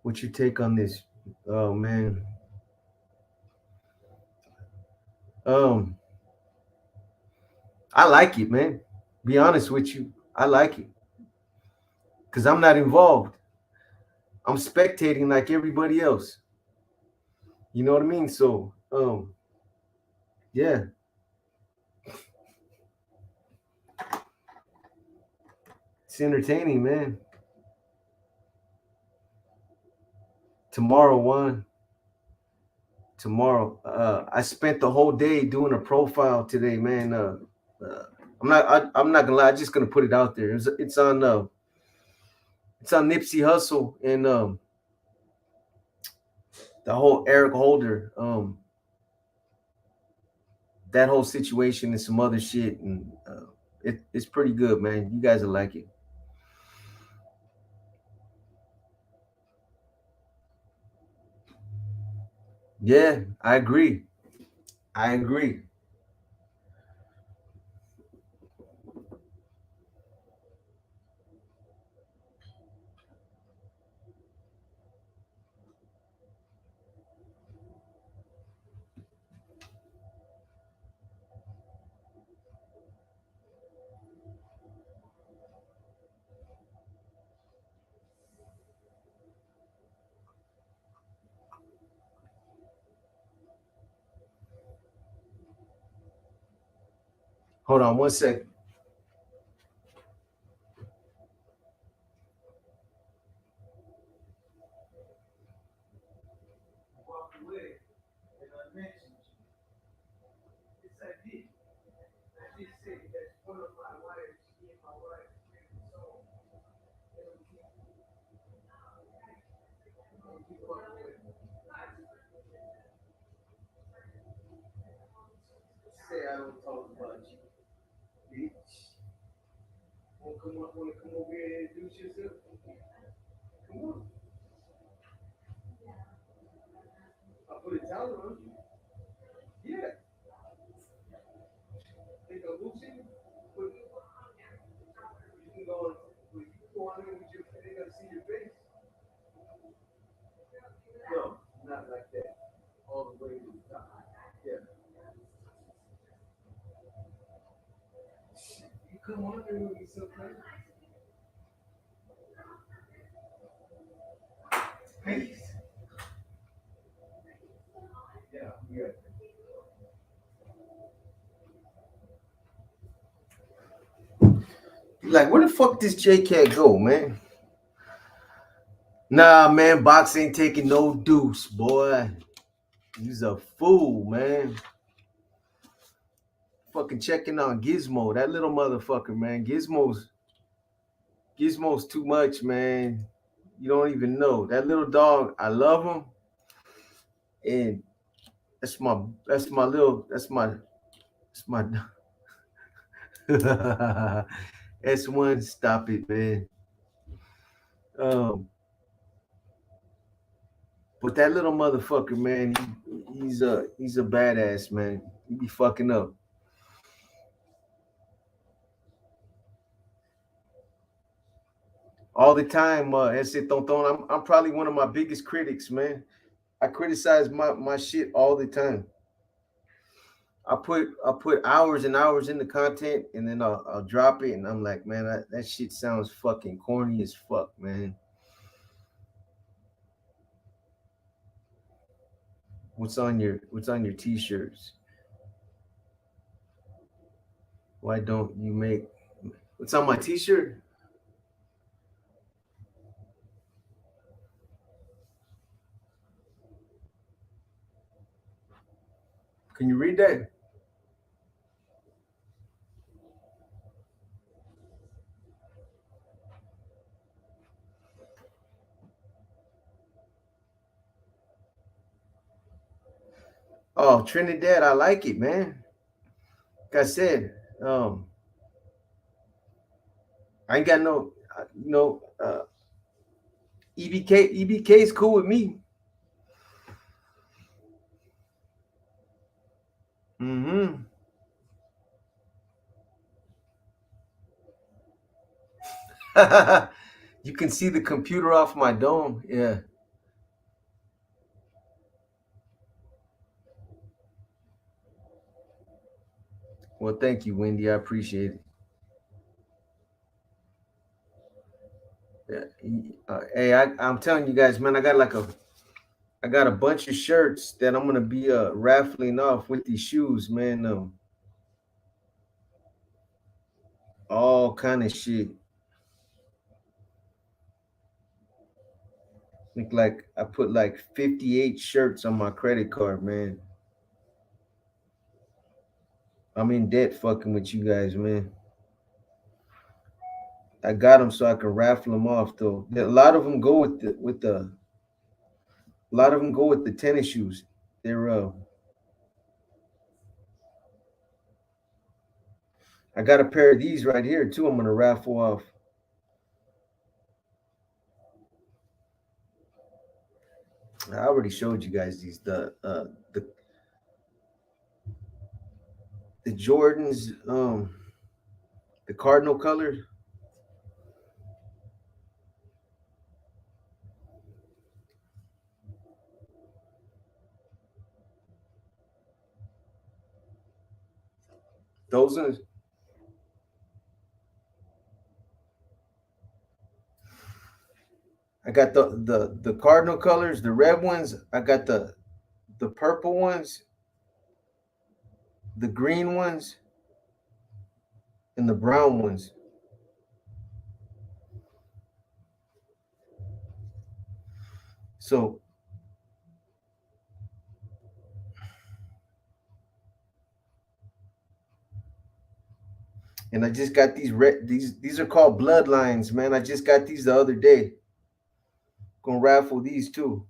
What's your take on this? Oh man. Um, I like it, man. Be honest with you. I like it. Cause I'm not involved. I'm spectating like everybody else. You know what I mean? So yeah. It's entertaining, man. Tomorrow one. Tomorrow. I spent the whole day doing a profile today, man. I'm not gonna lie, I'm just gonna put it out there. It's on Nipsey Hussle and the whole Eric Holder, that whole situation and some other shit, and it's pretty good, man. You guys will like it. Yeah, I agree. I agree. Hold on one second. Say I don't talk about you, bitch. Wanna come over here and introduce yourself? Come on. I'll put a towel on you. Yeah. Think I'm losing? But you can go on in with your they gotta see your face. No, not like that. All the way to the top. Yeah. You come on there with me sometime. Peace. Yeah, yeah. Like, where the fuck this J Cat go, man? Nah, man, Box ain't taking no deuce, boy. He's a fool, man. Fucking checking on Gizmo, that little motherfucker, man. Gizmo's Gizmo's too much, man. You don't even know. That little dog, I love him. And that's my S1, stop it, man. Um, but that little motherfucker, man, he's a badass, man. He be fucking up all the time. Ese Tonton, I'm probably one of my biggest critics, man. I criticize my shit all the time. I put hours and hours in the content, and then I'll drop it, and I'm like, man, that shit sounds fucking corny as fuck, man. What's on your t-shirts? Why don't you make what's on my t-shirt? Can you read that? Oh, Trinidad, I like it, man. Like I said, I ain't got no, EBK is cool with me. Mm-hmm. You can see the computer off my dome. Yeah. Well, thank you, Wendy. I appreciate it. Yeah. Hey, I'm telling you guys, man, I got a bunch of shirts that I'm gonna be raffling off with these shoes, man. All kind of shit. Think like I put like 58 shirts on my credit card, man. I'm in debt fucking with you guys, man. I got them so I can raffle them off though. A lot of them go with the tennis shoes. They're I got a pair of these right here too. I'm gonna raffle off. I already showed you guys these the Jordans, the cardinal colors. Those are I got the cardinal colors, the red ones. I got the purple ones, the green ones, and the brown ones. So, and I just got these red. These are called bloodlines, man. I just got these the other day. Gonna raffle these too.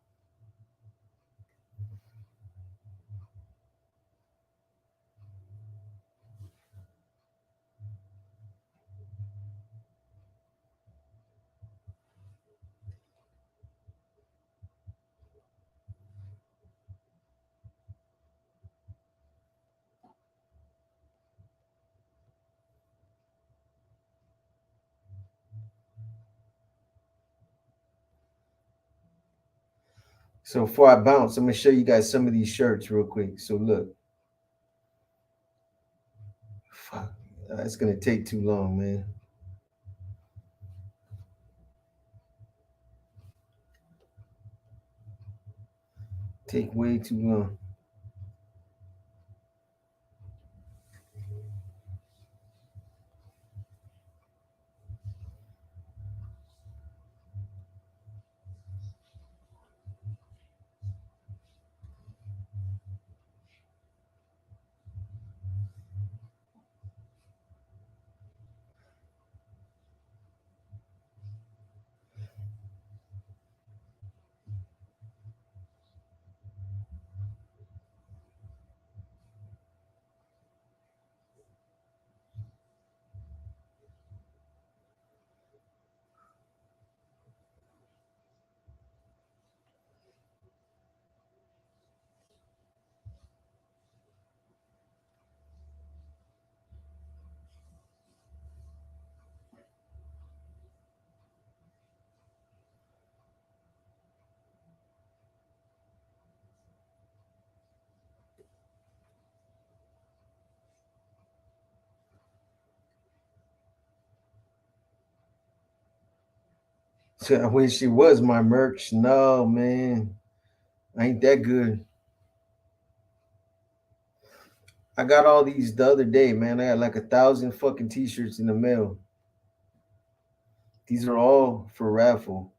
So before I bounce, I'm gonna show you guys some of these shirts real quick. So look, fuck, it's gonna take too long, man. Take way too long. I wish it was my merch. No, man. I ain't that good. I got all these the other day, man. I got like 1,000 fucking t-shirts in the mail. These are all for raffle.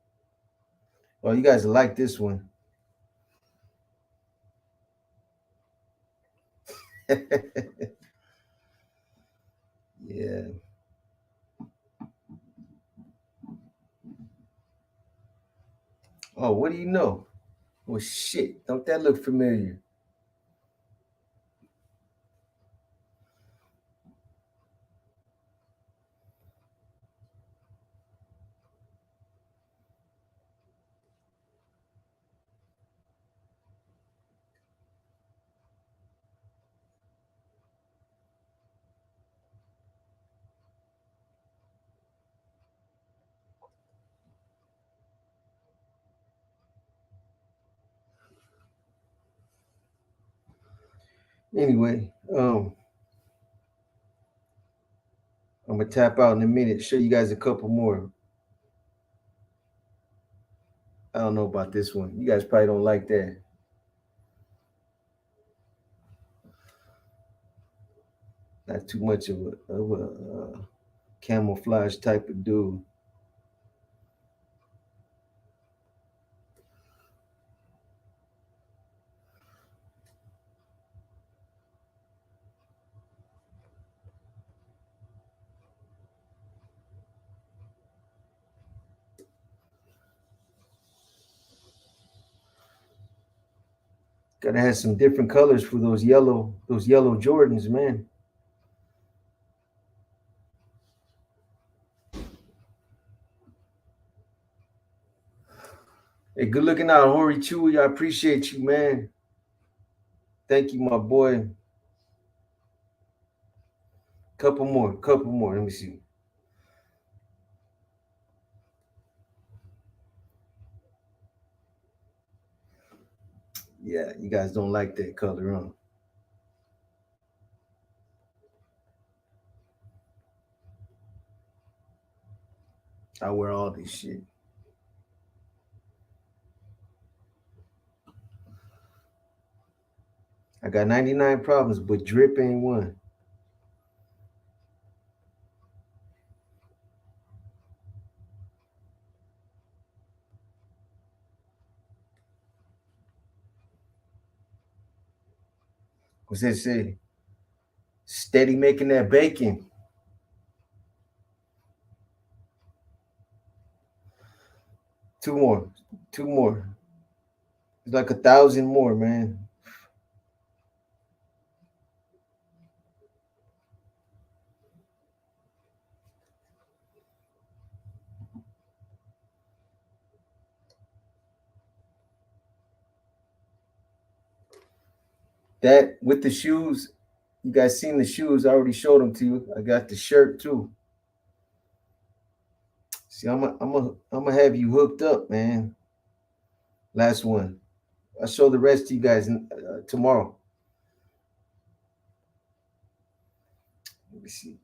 Oh, you guys like this one. Yeah. Oh, what do you know? Well, shit. Don't that look familiar? Anyway, I'm gonna tap out in a minute. Show you guys a couple more. I don't know about this one. You guys probably don't like that. Not too much of a camouflage type of dude. Gotta have some different colors for those yellow Jordans, man. Hey, good looking out, Hori Chewy. I appreciate you, man. Thank you, my boy. Couple more. Let me see. Yeah, you guys don't like that color, huh? I wear all this shit. I got 99 problems, but drip ain't one. What's that say? Steady making that bacon. Two more. Two more. It's like 1,000 more, man. That with the shoes, you guys seen the shoes? I already showed them to you. I got the shirt too. See, I'm gonna have you hooked up, man. Last one. I'll show the rest to you guys tomorrow. Let me see.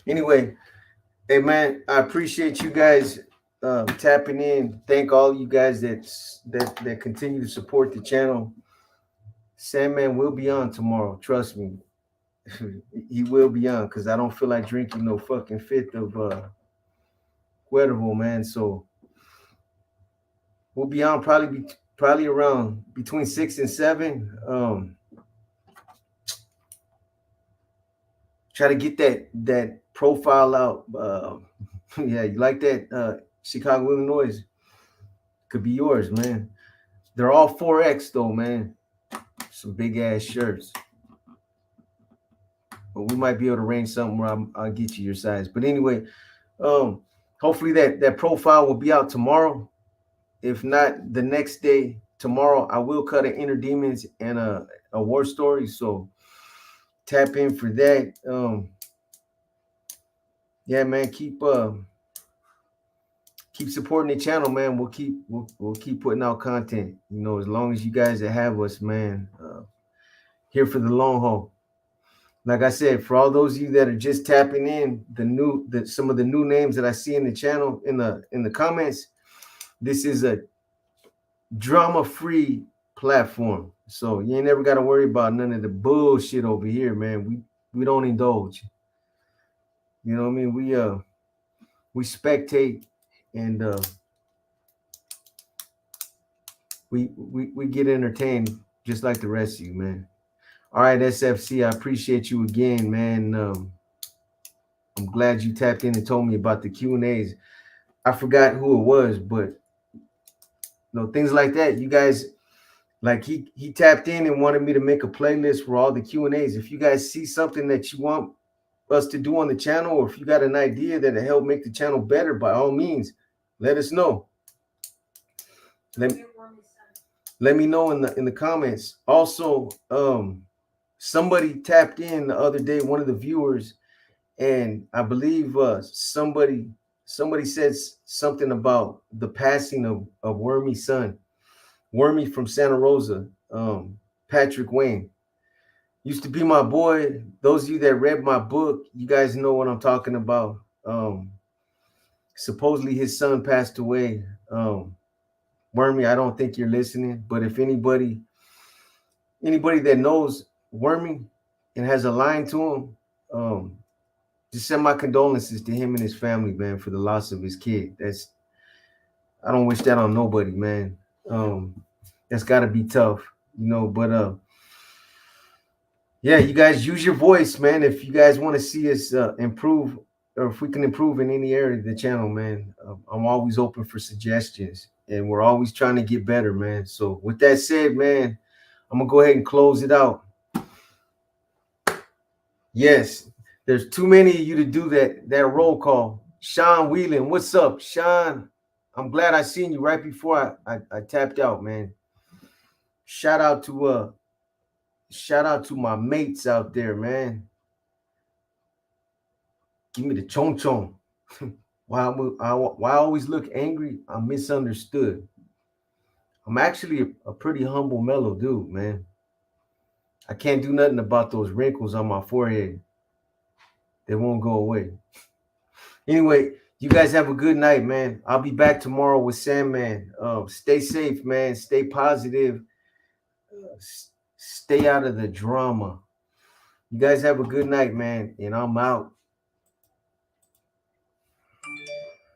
Anyway, hey man, I appreciate you guys tapping in. Thank all you guys that continue to support the channel. Sandman will be on tomorrow. Trust me, he will be on because I don't feel like drinking no fucking fifth of Cuervo, man. So we'll be on probably around between 6 and 7. Try to get that profile out. Yeah, you like that? Chicago, Illinois could be yours, man. They're all 4X though, man. Some big ass shirts. But we might be able to arrange something where I'll get you your size. But anyway, hopefully that profile will be out tomorrow. If not, the next day, tomorrow, I will cut an Inner Demons and a war story. So tap in for that. Yeah, man, keep supporting the channel, man. We'll keep putting out content. You know, as long as you guys that have us, man, here for the long haul. Like I said, for all those of you that are just tapping in, some of the new names that I see in the channel in the comments, this is a drama-free platform. So you ain't never got to worry about none of the bullshit over here, man. We don't indulge. You know what I mean? We spectate and we get entertained just like the rest of you, man. All right, SFC, I appreciate you again, man. I'm glad you tapped in and told me about the Q&As. I forgot who it was, but things like that. You guys, like he tapped in and wanted me to make a playlist for all the Q&As. If you guys see something that you want us to do on the channel, or if you got an idea that'll help make the channel better, by all means, let us know. Let me know in the comments. Also, somebody tapped in the other day, one of the viewers, and I believe somebody said something about the passing of Wormy's son, Wormy from Santa Rosa, Patrick Wayne. Used to be my boy. Those of you that read my book, you guys know what I'm talking about. Supposedly his son passed away. Wormy, I don't think you're listening, but if anybody that knows Wormy and has a line to him, just send my condolences to him and his family, man, for the loss of his kid. I don't wish that on nobody, man. That's got to be tough, but yeah, you guys use your voice, man. If you guys want to see us improve, or if we can improve in any area of the channel, man, I'm always open for suggestions, and we're always trying to get better, man. So with that said, man, I'm gonna go ahead and close it out. Yes, there's too many of you to do that roll call. Sean Whelan, what's up, Sean? I'm glad I seen you right before I tapped out, man. Shout out to my mates out there, man. Give me the chon chon. Why I always look angry? I'm misunderstood. I'm actually a pretty humble, mellow dude, man. I can't do nothing about those wrinkles on my forehead. They won't go away. Anyway, you guys have a good night, man. I'll be back tomorrow with Sandman. Stay safe, man. Stay positive. Stay out of the drama. You guys have a good night, man. And I'm out.